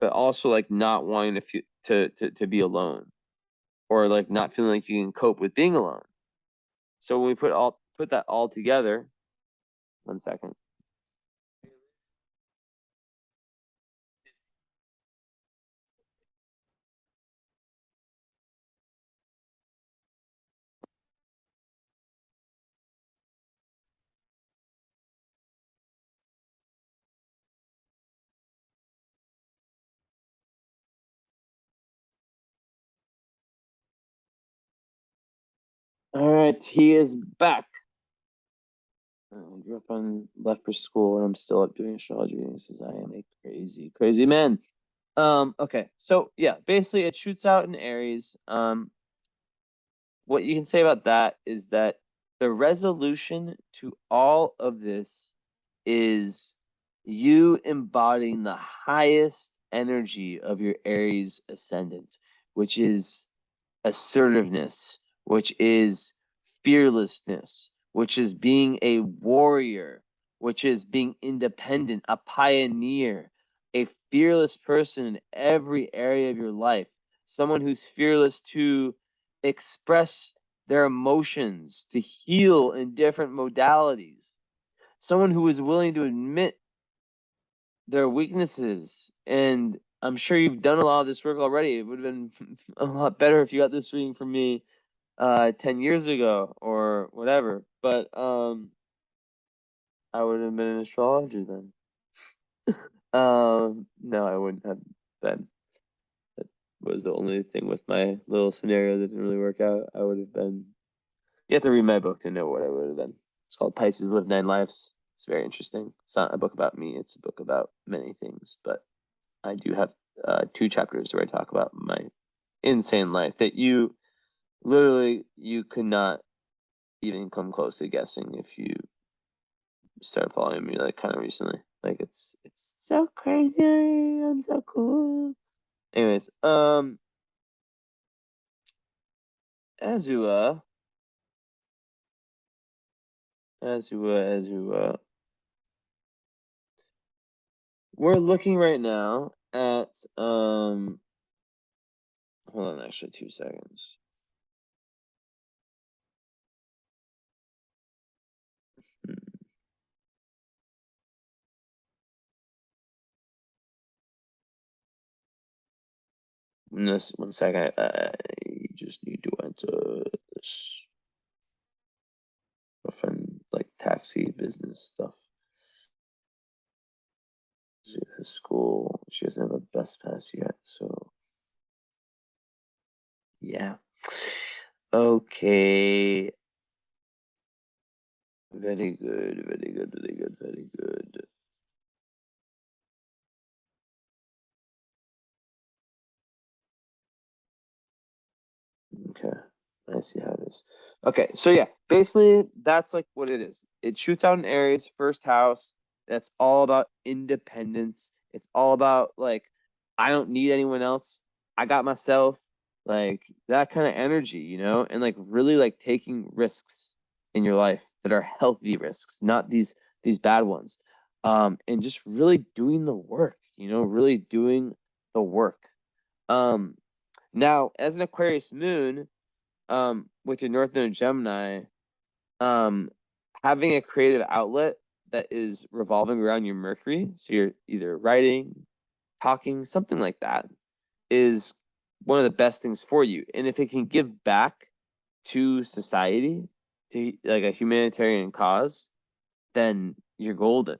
but also like not wanting to be alone, or like not feeling like you can cope with being alone. So when we put that all together, one second. All right, he is back. I grew up on left for school, and I'm still up doing astrology readings. Says I am a crazy, crazy man. Okay, so yeah, basically it shoots out in Aries. What you can say about that is that the resolution to all of this is you embodying the highest energy of your Aries ascendant, which is assertiveness, which is fearlessness, which is being a warrior, which is being independent, a pioneer, a fearless person in every area of your life, someone who's fearless to express their emotions, to heal in different modalities, someone who is willing to admit their weaknesses. And I'm sure you've done a lot of this work already. It would have been a lot better if you got this reading from me 10 years ago or whatever. But I would have been an astrologer then. No, I wouldn't have been. That was the only thing with my little scenario that didn't really work out. I would have been. You have to read my book to know what I would have been. It's called Pisces Live Nine Lives. It's very interesting. It's not a book about me. It's a book about many things, but I do have two chapters where I talk about my insane life that you could not even come close to guessing if you start following me like kind of recently. Like it's so crazy. I'm so cool. Anyways, Azua, Azua. We're looking right now at Hold on, actually 2 seconds. This 1 second. You just need to enter this friend like taxi business stuff. She's at school. She doesn't have a bus pass yet, so yeah. Okay. Very good, very good, very good, very good. Okay, I see how it is. Okay, so yeah, basically that's like what it is. It shoots out in Aries, first house. That's all about independence. It's all about like, I don't need anyone else. I got myself, like that kind of energy, you know, and like really like taking risks in your life that are healthy risks, not these bad ones. And just really doing the work, you know, really doing the work. Um, Now, as an Aquarius moon, with your North Node in Gemini, um, having a creative outlet that is revolving around your Mercury, so you're either writing, talking, something like that, is one of the best things for you. And if it can give back to society, to like a humanitarian cause, then you're golden.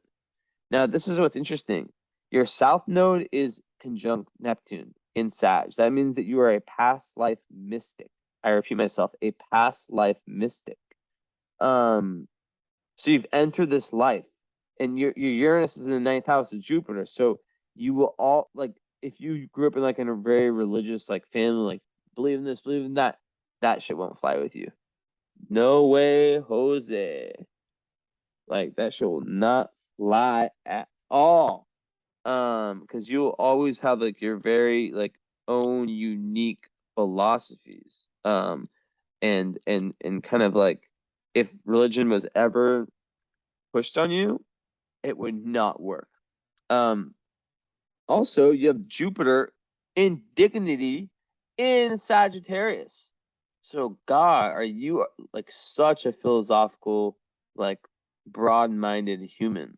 Now, this is what's interesting. Your South Node is conjunct Neptune in Sag. That means that you are a past life mystic. I repeat myself, a past life mystic. Um, so you've entered this life, and your Uranus is in the ninth house of Jupiter. So you will all like if you grew up in like in a very religious like family, like believe in this, believe in that, that shit won't fly with you. No way, Jose. Like that shit will not fly at all. Because you'll always have like your very like own unique philosophies. And kind of like if religion was ever pushed on you, it would not work. Um, Also you have Jupiter in dignity in Sagittarius. So God, are you like such a philosophical, like broad-minded human?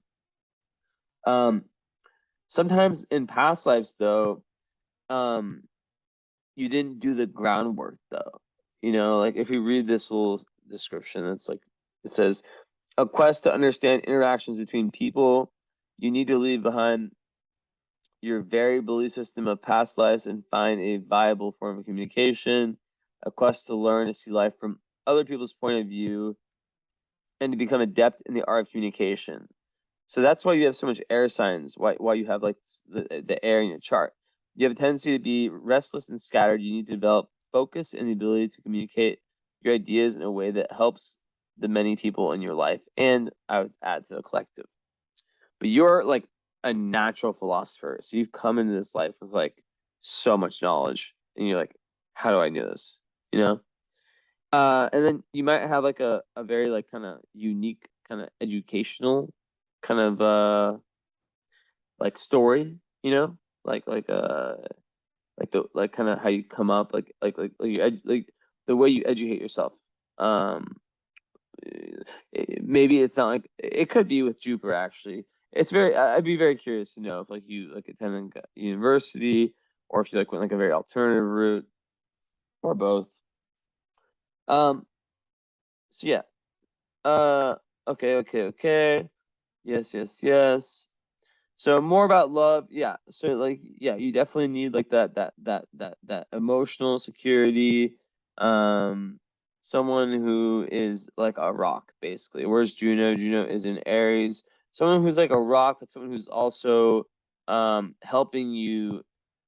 Um, Sometimes in past lives though, um, you didn't do the groundwork though. You know, like if you read this little description, it's like it says a quest to understand interactions between people. You need to leave behind your varied belief system of past lives and find a viable form of communication. A quest to learn to see life from other people's point of view and to become adept in the art of communication. So that's why you have so much air signs, why you have like the air in your chart. You have a tendency to be restless and scattered. You need to develop focus and the ability to communicate your ideas in a way that helps the many people in your life. And I would add to the collective. But you're like a natural philosopher. So you've come into this life with like so much knowledge. And you're like, how do I know this? You know? And then you might have like a very like kind of unique kind of educational kind of like story, you know, like the like kind of how you come up, like the way you educate yourself. Um, Maybe it's not like it could be with Jupiter actually. It's very I'd be very curious to know if like you like attended university or if you like went like a very alternative route or both. Um, so yeah. Uh, okay. Yes. So more about love, yeah. So like, yeah, you definitely need like that emotional security. Um, Someone who is like a rock, basically. Where's Juno? Juno is in Aries. Someone who's like a rock, but someone who's also helping you,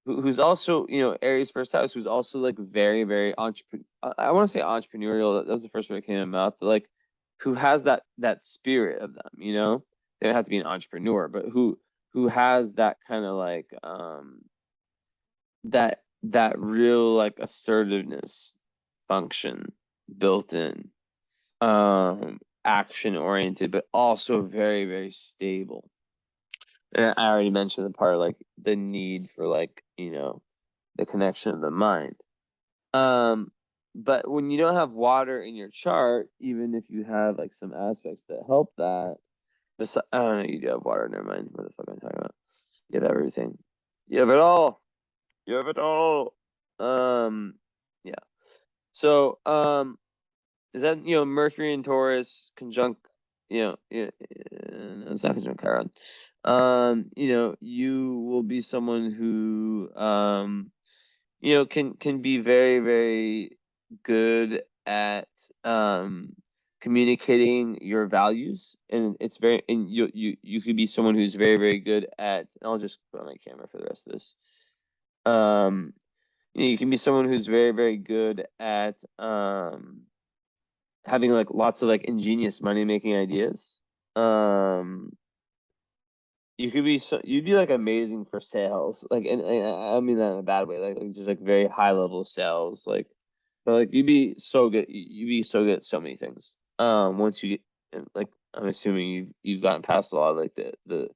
who's also, you know, Aries first house, who's also like very entrepreneur. I want to say entrepreneurial. That was the first word that came to my mouth, but like who has that spirit of them, you know? They don't have to be an entrepreneur, but who has that kind of like that real like assertiveness function built in, action oriented, but also very stable. And I already mentioned the part like the need for like, you know, the connection of the mind. But when you don't have water in your chart, even if you have like some aspects that help that, I don't know, you do have water, never mind. What the fuck am I talking about? You have everything. You have it all. You have it all. Yeah. So, is that, Mercury and Taurus conjunct, yeah, no, it's not conjunct Chiron. You will be someone who, can be very, very good at communicating your values, and you could be someone who's very, very good at. And I'll just put on my camera for the rest of this. You can be someone who's very, very good at having like lots of like ingenious money making ideas. You'd be like amazing for sales, like, and I mean that in a bad way, like just like very high level sales, like, but like you'd be so good. You'd be so good at so many things. Once you get, and, like, I'm assuming you've gotten past a lot of like the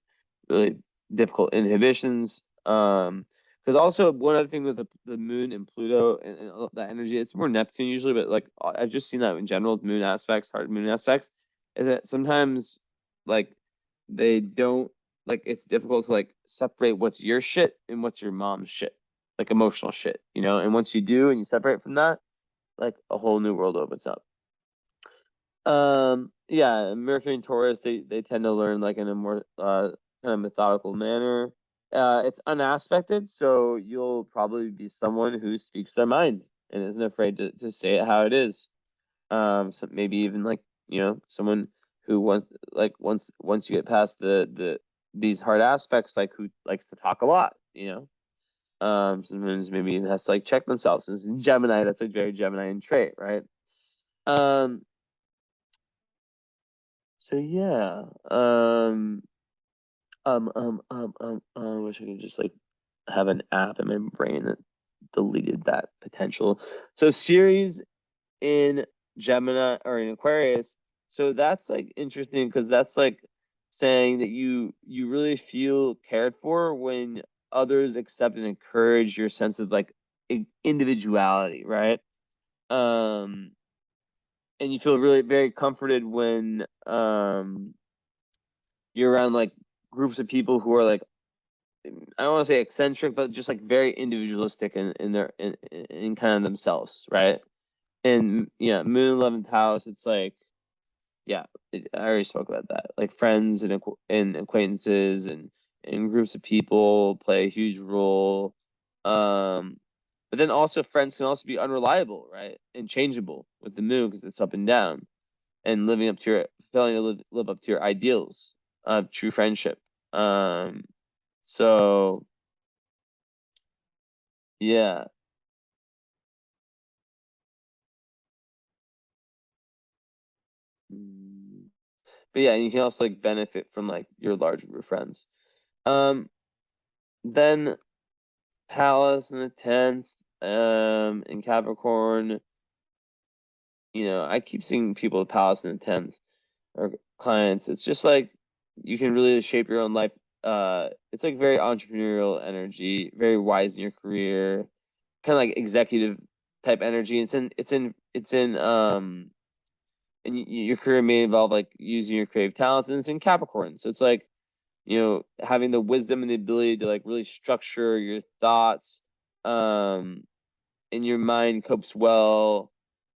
really difficult inhibitions. Because also one other thing with the moon and Pluto and all that energy, it's more Neptune usually, but like I've just seen that in general with moon aspects, hard moon aspects, is that sometimes like they don't, like, it's difficult to like separate what's your shit and what's your mom's shit, like emotional shit, and once you do and you separate from that, like a whole new world opens up. Yeah, Mercury and Taurus, they tend to learn like in a more kind of methodical manner. It's unaspected, so you'll probably be someone who speaks their mind and isn't afraid to say it how it is. So maybe even like, someone who once you get past these hard aspects, like who likes to talk a lot, sometimes maybe even has to like check themselves. This is Gemini, that's like very Gemini trait, right? Um, so yeah. I wish I could just like have an app in my brain that deleted that potential. So Ceres in Gemini or in Aquarius. So that's like interesting because that's like saying that you really feel cared for when others accept and encourage your sense of like individuality, right? Um, and you feel really very comforted when you're around like groups of people who are like, I don't want to say eccentric, but just like very individualistic in their in kind of themselves, right? And yeah, Moon 11th house, it's like, yeah, I already spoke about that. Like friends and acquaintances and groups of people play a huge role. But then also friends can also be unreliable, right? And changeable with the moon because it's up and down, and living up to failing to live up to your ideals of true friendship. So yeah. Mm. But yeah, and you can also like benefit from like your large group of friends. Then Palace in the 10th, in Capricorn, I keep seeing people with Palace in the 10th or clients. It's just like you can really shape your own life. It's like very entrepreneurial energy, very wise in your career, kind of like executive type energy. And your career may involve like using your creative talents, and it's in Capricorn. So it's like, having the wisdom and the ability to like really structure your thoughts, and your mind copes well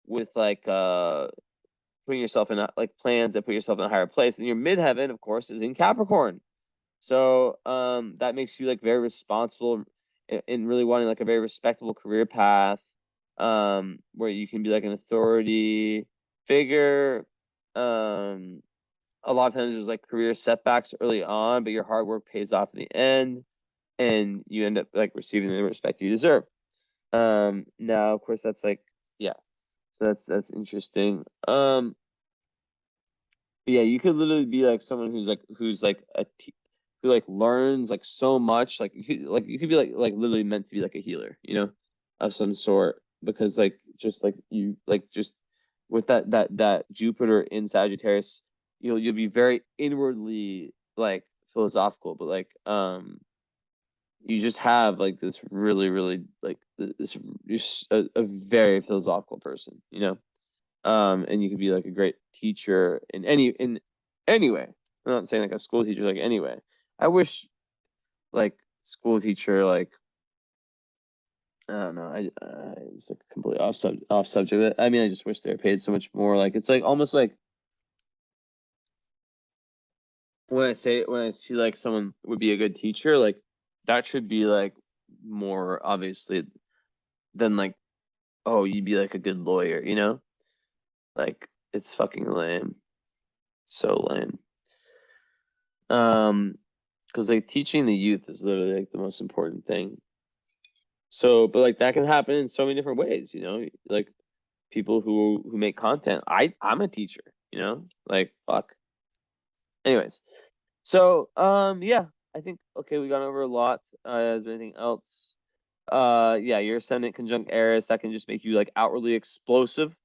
with like putting yourself in like plans that put yourself in a higher place. And your midheaven, of course, is in Capricorn. So that makes you like very responsible and really wanting like a very respectable career path, where you can be like an authority figure. A lot of times there's like career setbacks early on, but your hard work pays off in the end, and you end up like receiving the respect you deserve. Now of course that's like, yeah, so that's interesting. But yeah, you could literally be like someone who's like who like learns like so much, like you could be like literally meant to be like a healer, of some sort, because like just like you like just with that Jupiter in Sagittarius, you'll be very inwardly like philosophical, but like you just have like this really, really like this, you're a very philosophical person, you know? And you could be like a great teacher in any way. I'm not saying like a school teacher, like anyway. I wish like school teacher, like, I don't know. It's like completely off subject. I mean, I just wish they were paid so much more. Like it's like almost like when I see like someone would be a good teacher, like that should be like more obviously than like, oh, you'd be like a good lawyer, you know? Like it's fucking lame. So lame. Because like teaching the youth is literally like the most important thing. So, but like that can happen in so many different ways, you know? Like people who make content. I'm a teacher, you know? Like fuck. Anyways, so yeah, I think okay, we got over a lot. Is there anything else? Yeah, your ascendant conjunct Eris, that can just make you like outwardly explosive.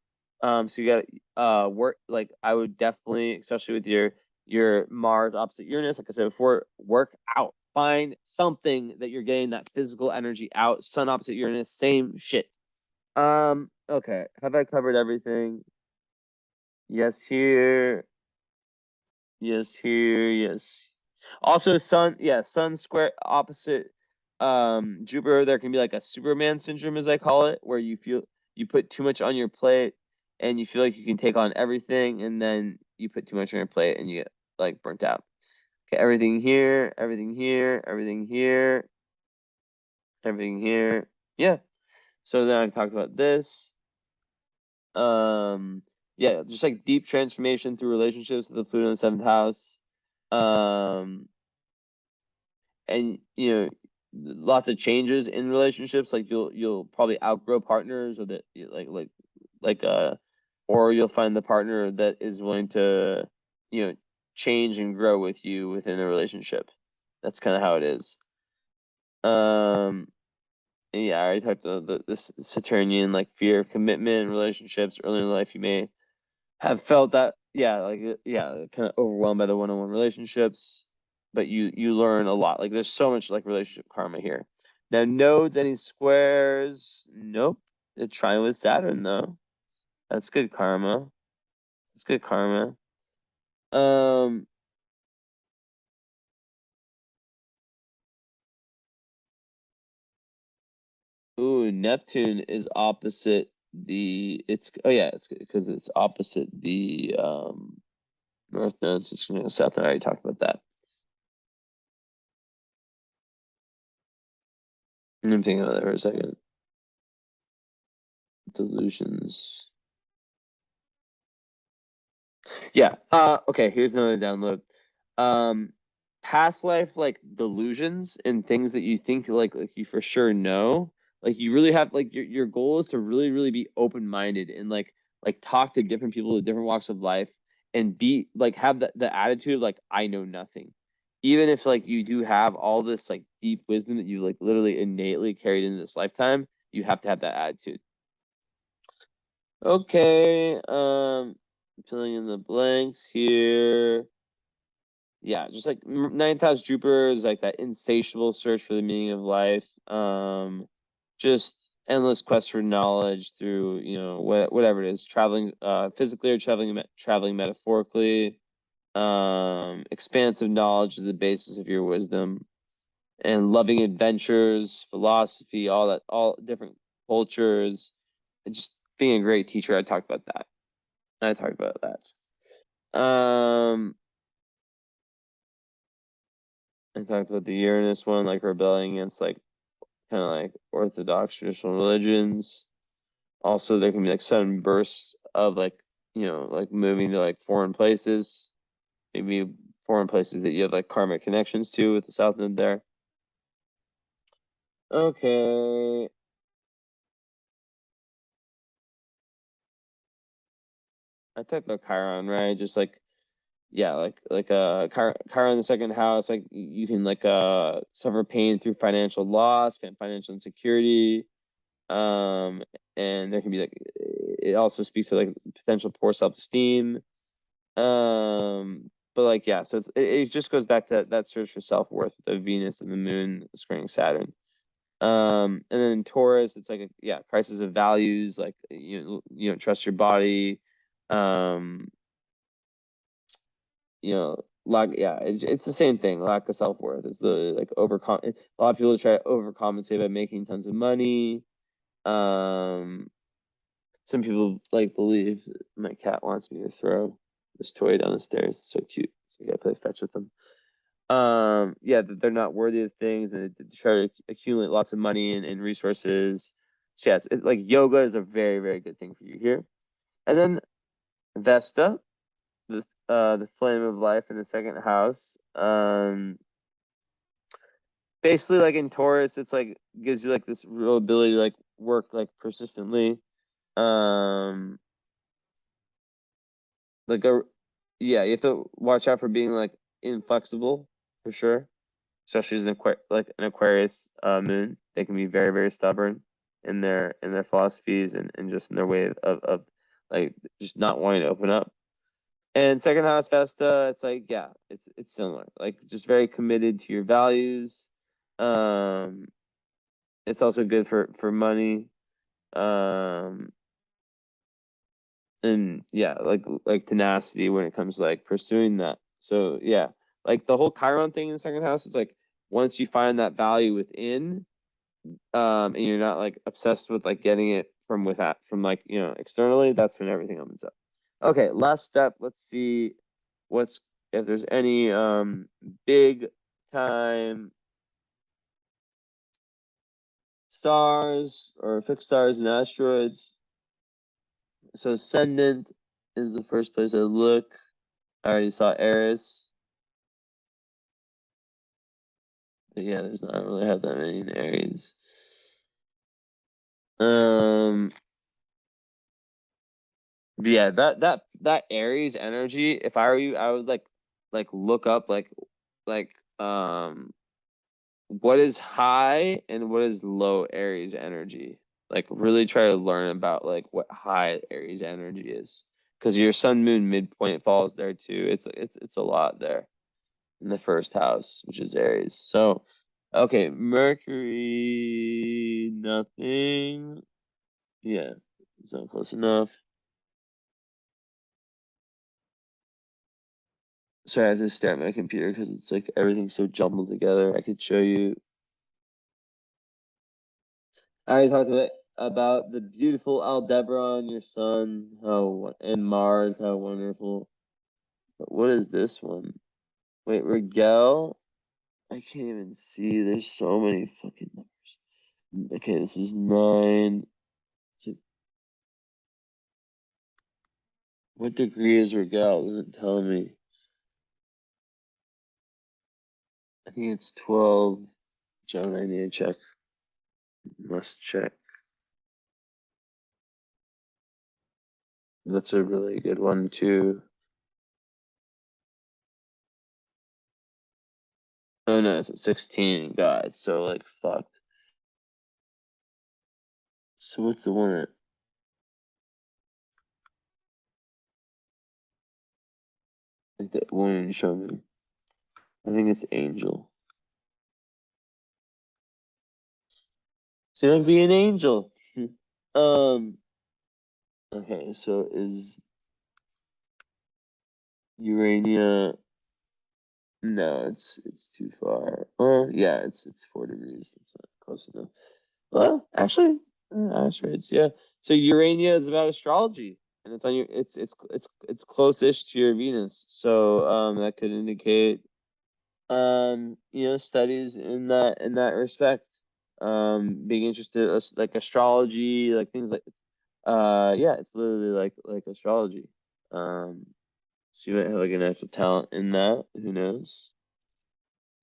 So you gotta work, like I would definitely, especially with your Mars opposite Uranus, like I said before, work out. Find something that you're getting that physical energy out. Sun opposite Uranus, same shit. Okay. Have I covered everything? Yes, here. Yes, here. Yes. Also, Sun, yeah, Sun square opposite Jupiter. There can be like a Superman syndrome, as I call it, where you feel you put too much on your plate and you feel like you can take on everything, and then you put too much on your plate and you get like burnt out. Okay, everything here, everything here, everything here, everything here. Yeah. So then I've talked about this. Yeah, just like deep transformation through relationships with the Pluto in the seventh house. And you know, lots of changes in relationships. Like you'll probably outgrow partners, or that like or you'll find the partner that is willing to, you know, change and grow with you within a relationship. That's kind of how it is. Yeah, I already talked about this Saturnian like fear of commitment in relationships early in life. You may have felt that, yeah, like yeah, kind of overwhelmed by the one-on-one relationships, but you learn a lot. Like there's so much like relationship karma here. Now nodes, any squares? Nope. The trine with Saturn though. That's good karma. That's good karma. Um, ooh, Neptune is opposite the, it's, oh yeah, it's because it's opposite the north node, so it's gonna go south node. I already talked about that. I'm thinking about that for a second. Delusions. Yeah. Okay, here's another download. Um, past life like delusions and things that you think like you for sure know. Like you really have like your goal is to really, really be open-minded and like talk to different people with different walks of life and be like have the attitude of like I know nothing. Even if like you do have all this like deep wisdom that you like literally innately carried into this lifetime, you have to have that attitude. Okay, filling in the blanks here. Yeah, just like ninth house Jupiter is like that insatiable search for the meaning of life. Just endless quest for knowledge through, you know, whatever it is, traveling physically or traveling metaphorically. Expansive knowledge is the basis of your wisdom, and loving adventures, philosophy, all that, all different cultures, and just being a great teacher. I talked about that. I talked about that. I talked about the Uranus one, like rebelling against like kind of like orthodox traditional religions. Also, there can be like sudden bursts of like, you know, like moving to like foreign places, maybe foreign places that you have like karmic connections to with the South Node there. Okay. I talked about Chiron, right? Just like, yeah, Chiron in the second house, like you can like suffer pain through financial loss, financial insecurity. Um, and there can be like, it also speaks to like potential poor self-esteem. but like, yeah, so it just goes back to that search for self-worth, the Venus and the moon squaring Saturn. And then Taurus, it's like a crisis of values, like you don't trust your body. It's the same thing. Lack of self-worth. It's the like a lot of people try to overcompensate by making tons of money. Some people like believe my cat wants me to throw this toy down the stairs. It's so cute. So I gotta play fetch with them. That they're not worthy of things, and they try to accumulate lots of money and resources. So yeah, it's like yoga is a very, very good thing for you here. And then Vesta, the flame of life in the second house. Basically, like in Taurus, it's like gives you like this real ability to like work like persistently. Like you have to watch out for being like inflexible for sure, especially as an Aquarius moon. They can be very, very stubborn in their philosophies and just in their way of like just not wanting to open up. And second house Vesta, it's like, it's similar. Like just very committed to your values. It's also good for money. And like tenacity when it comes to like pursuing that. So yeah, like the whole Chiron thing in the second house is like once you find that value within, and you're not like obsessed with like getting it from like externally, that's when everything opens up. Okay, last step. Let's see if there's any big time stars or fixed stars and asteroids. So ascendant is the first place I look. I already saw Eris. But yeah, I don't really have that many in Aries. Yeah, that Aries energy, if I were you, I would like look up like what is high and what is low Aries energy. Like really try to learn about like what high Aries energy is. Because your sun moon midpoint falls there too. It's a lot there in the first house, which is Aries. So okay, Mercury, nothing. Yeah, it's not close enough. Sorry, I have to stare at my computer because it's like everything's so jumbled together. I could show you. I already talked about the beautiful Aldebaran, your son, and Mars, how wonderful. But what is this one? Wait, Rigel? I can't even see. There's so many fucking numbers. Okay, this is 9. What degree is Rigel? It doesn't tell me. I think it's 12. John, I need to check. Must check. That's a really good one too. Oh no, it's at 16. God, it's so like fucked. So what's the one that one you show me? I think it's Angel. It's gonna be an angel. Um. Okay, so is Urania? No, it's too far. Well, yeah, it's 4 degrees. That's not close enough. Well, actually, asteroids. Yeah. So Urania is about astrology, and it's on your. It's closest to your Venus. So that could indicate studies in that respect. Being interested like astrology, like things like it's literally like astrology. So you might have like a natural talent in that. Who knows?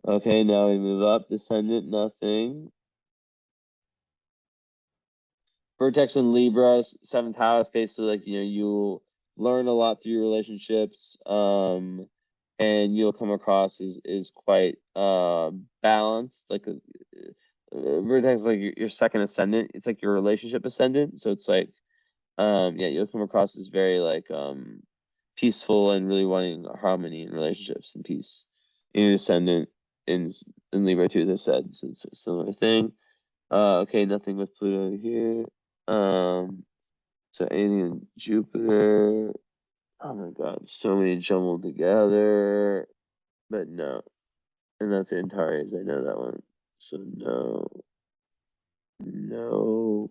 Okay, now we move up. Descendant, nothing. Vertex and Libra, seventh house, basically like you'll learn a lot through your relationships. And you'll come across is quite balanced. Like Vertex, like your second ascendant. It's like your relationship ascendant. So it's like you'll come across as very like peaceful and really wanting harmony in relationships and peace. Your descendant in Libra too, as I said, so it's a similar thing. Okay, nothing with Pluto here. So anything in Jupiter. Oh my God, so many jumbled together. But no. And that's Antares, I know that one. So no. No.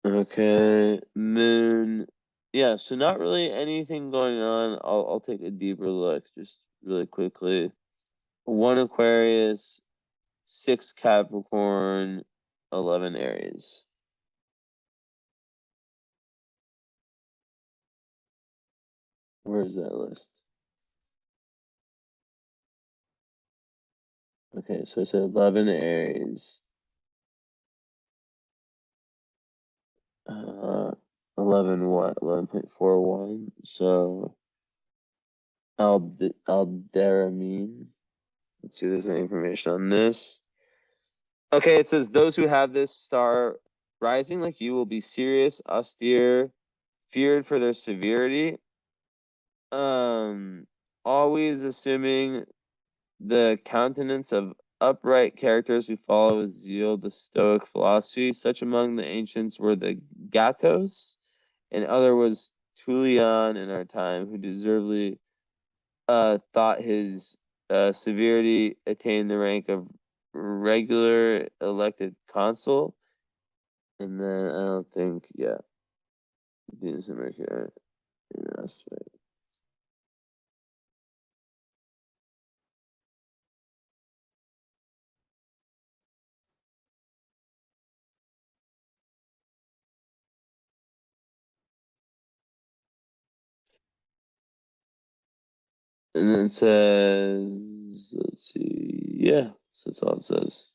Okay, Moon. Yeah, so not really anything going on. I'll take a deeper look just really quickly. 1 Aquarius, 6 Capricorn, 11 Aries. Where is that list? Okay, so I said 11 Aries. 11 what? 11.41. So Alderamine. Let's see if there's any information on this. Okay, it says those who have this star rising like you will be serious, austere, feared for their severity. Always assuming the countenance of upright characters who follow with zeal the Stoic philosophy. Such among the ancients were the Gatos, and other was Tullian in our time, who deservedly thought his severity attained the rank of regular elected consul. And then I don't think, yeah, Venus and Mercury in aspect. And then it says, let's see, yeah, so that's all it says.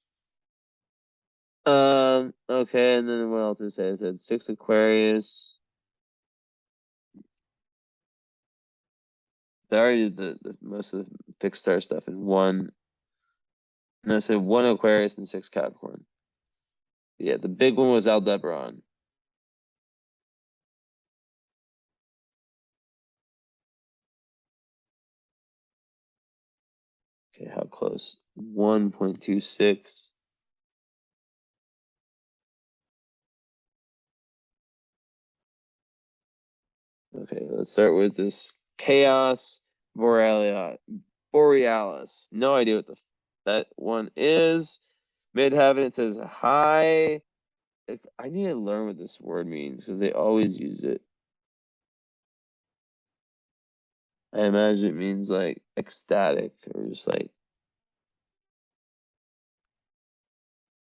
Okay, and then what else did it say? It said 6 Aquarius. They already did the most of the fixed star stuff in one. And I said 1 Aquarius and 6 Capricorn. Yeah, the big one was Aldebaran. Okay, how close? 1.26. Okay, let's start with this Chaos Borealis. No idea what that one is. Midheaven, it says hi. I need to learn what this word means because they always use it. I imagine it means like ecstatic or just like,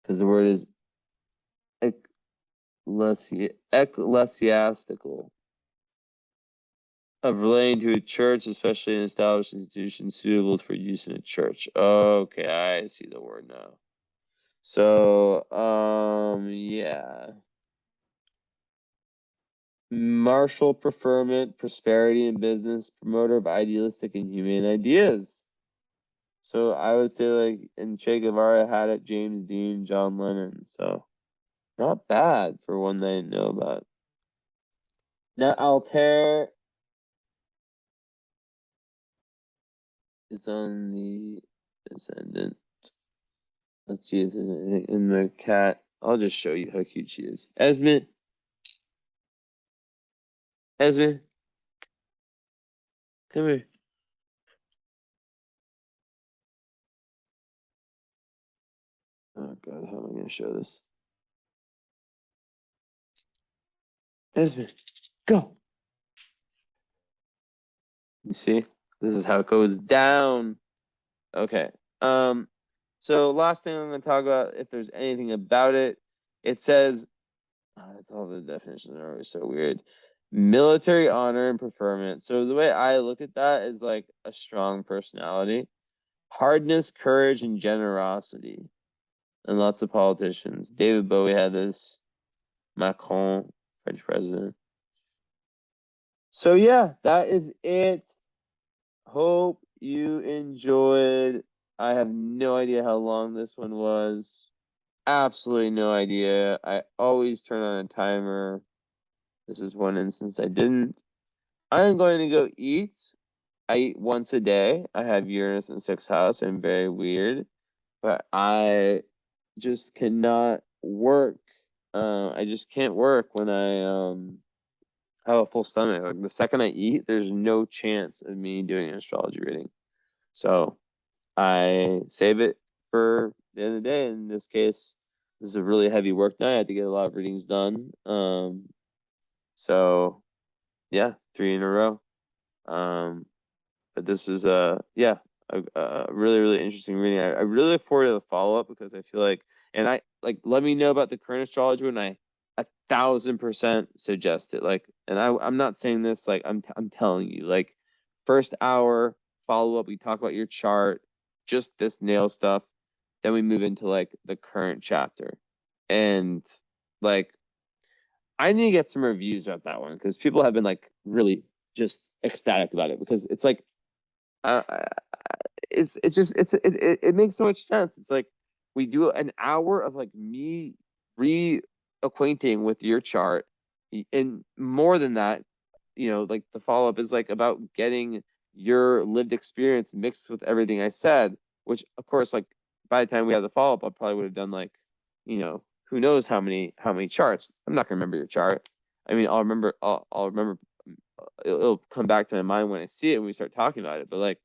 because the word is ecclesiastical, of relating to a church, especially an established institution suitable for use in a church. Okay, I see the word now. So, yeah. Martial preferment, prosperity in business, promoter of idealistic and humane ideas. So I would say like, and Che Guevara had it, James Dean, John Lennon. So not bad for one that I didn't know about. Now Altair is on the Ascendant. Let's see if there's anything in the cat. I'll just show you how cute she is. Esmond. Esmond. Come here. Oh God, how am I gonna show this? Esmond, go. You see? This is how it goes down. Okay. So last thing I'm gonna talk about, if there's anything about it, it says all the definitions are always so weird. Military honor and preferment. So the way I look at that is like a strong personality. Hardness, courage, and generosity. And lots of politicians. David Bowie had this. Macron, French president. So yeah, that is it. Hope you enjoyed. I have no idea how long this one was. Absolutely no idea. I always turn on a timer. This is one instance I didn't. I'm going to go eat. I eat once a day. I have Uranus in 6th house. I'm very weird, but I just cannot work. I just can't work when I have a full stomach. Like the second I eat, there's no chance of me doing an astrology reading. So I save it for the end of the day. In this case, this is a really heavy work night. I had to get a lot of readings done. So yeah, 3 in a row. But this is yeah, a really, really interesting reading. I really look forward to the follow-up because I feel like, and I like, let me know about the current astrology when I 1,000% suggest it. Like, and I'm not saying this, like I'm telling you, like, first hour follow-up, we talk about your chart, just this nail stuff, then we move into like the current chapter. And like, I need to get some reviews about that one because people have been like really just ecstatic about it because it's like uh, it's just it makes so much sense. It's like we do an hour of like me reacquainting with your chart, and more than that, like the follow up is like about getting your lived experience mixed with everything I said, which of course, like by the time we have the follow up, I probably would have done like, who knows how many charts. I'm not gonna remember your chart. I mean, I'll remember. It'll come back to my mind when I see it when we start talking about it. But like,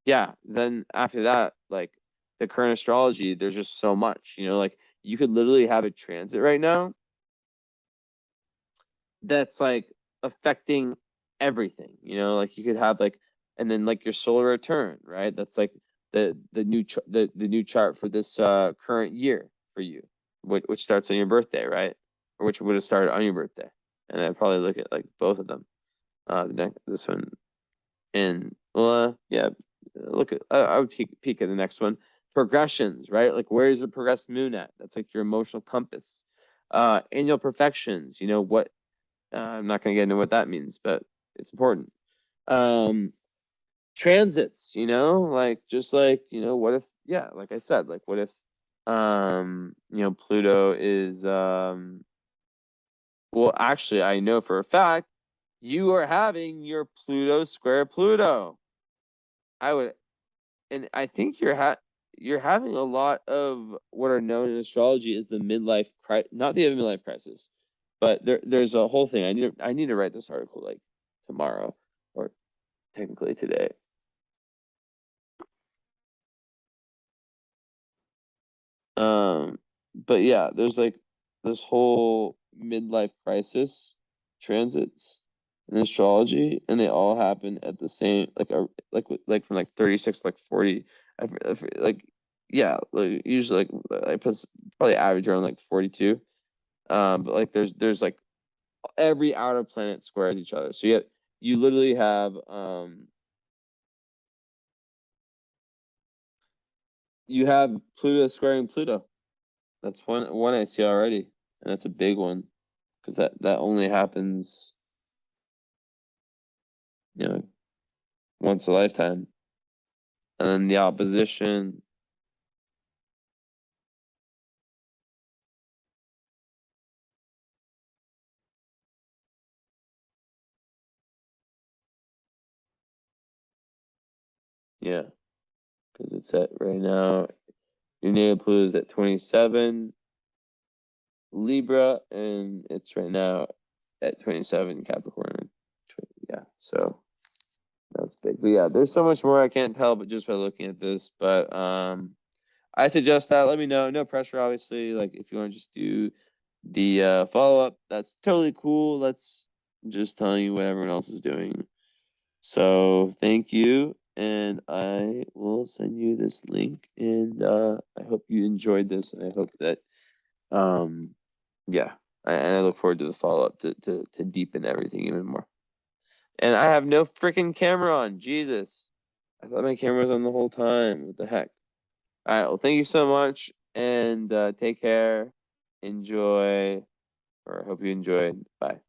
yeah, then after that, like the current astrology, there's just so much, like you could literally have a transit right now that's like affecting everything, like you could have like, and then like your solar return, right? That's like the new chart for this current year for you, which starts on your birthday, right? Or which would have started on your birthday. And I'd probably look at like both of them. This one and yeah, look at I would peek at the next one. Progressions, right? Like where is the progressed moon at? That's like your emotional compass. Annual perfections, what I'm not gonna get into what that means, but it's important. Transits, like just like, what if, yeah, like I said, like what if Pluto is well, actually I know for a fact you are having your Pluto square Pluto. I would, and I think you're having a lot of what are known in astrology as the midlife crisis, not the midlife crisis, but there's a whole thing. I need to write this article like tomorrow or technically today. But yeah, there's like this whole midlife crisis transits in astrology, and they all happen at the same like from like 36 to like 40. Like yeah, like usually like I put probably average around like 42. But like there's like every outer planet squares each other. So you literally have you have Pluto squaring Pluto. That's one I see already, and that's a big one because that only happens, you know, once a lifetime. And then the opposition, yeah, because it's at right now. Your natal Pluto is at 27 Libra, and it's right now at 27 Capricorn. Yeah, so that's big. But yeah, there's so much more I can't tell, but just by looking at this. But I suggest that. Let me know. No pressure, obviously. Like if you want to just do the follow up, that's totally cool. That's just telling you what everyone else is doing. So thank you, and I will send you this link. And I hope you enjoyed this, and I hope that yeah, and I look forward to the follow up to deepen everything even more. And I have no freaking camera on. Jesus, I thought my camera was on the whole time. What the heck? All right. Well, thank you so much, and take care. Enjoy, or I hope you enjoyed. Bye.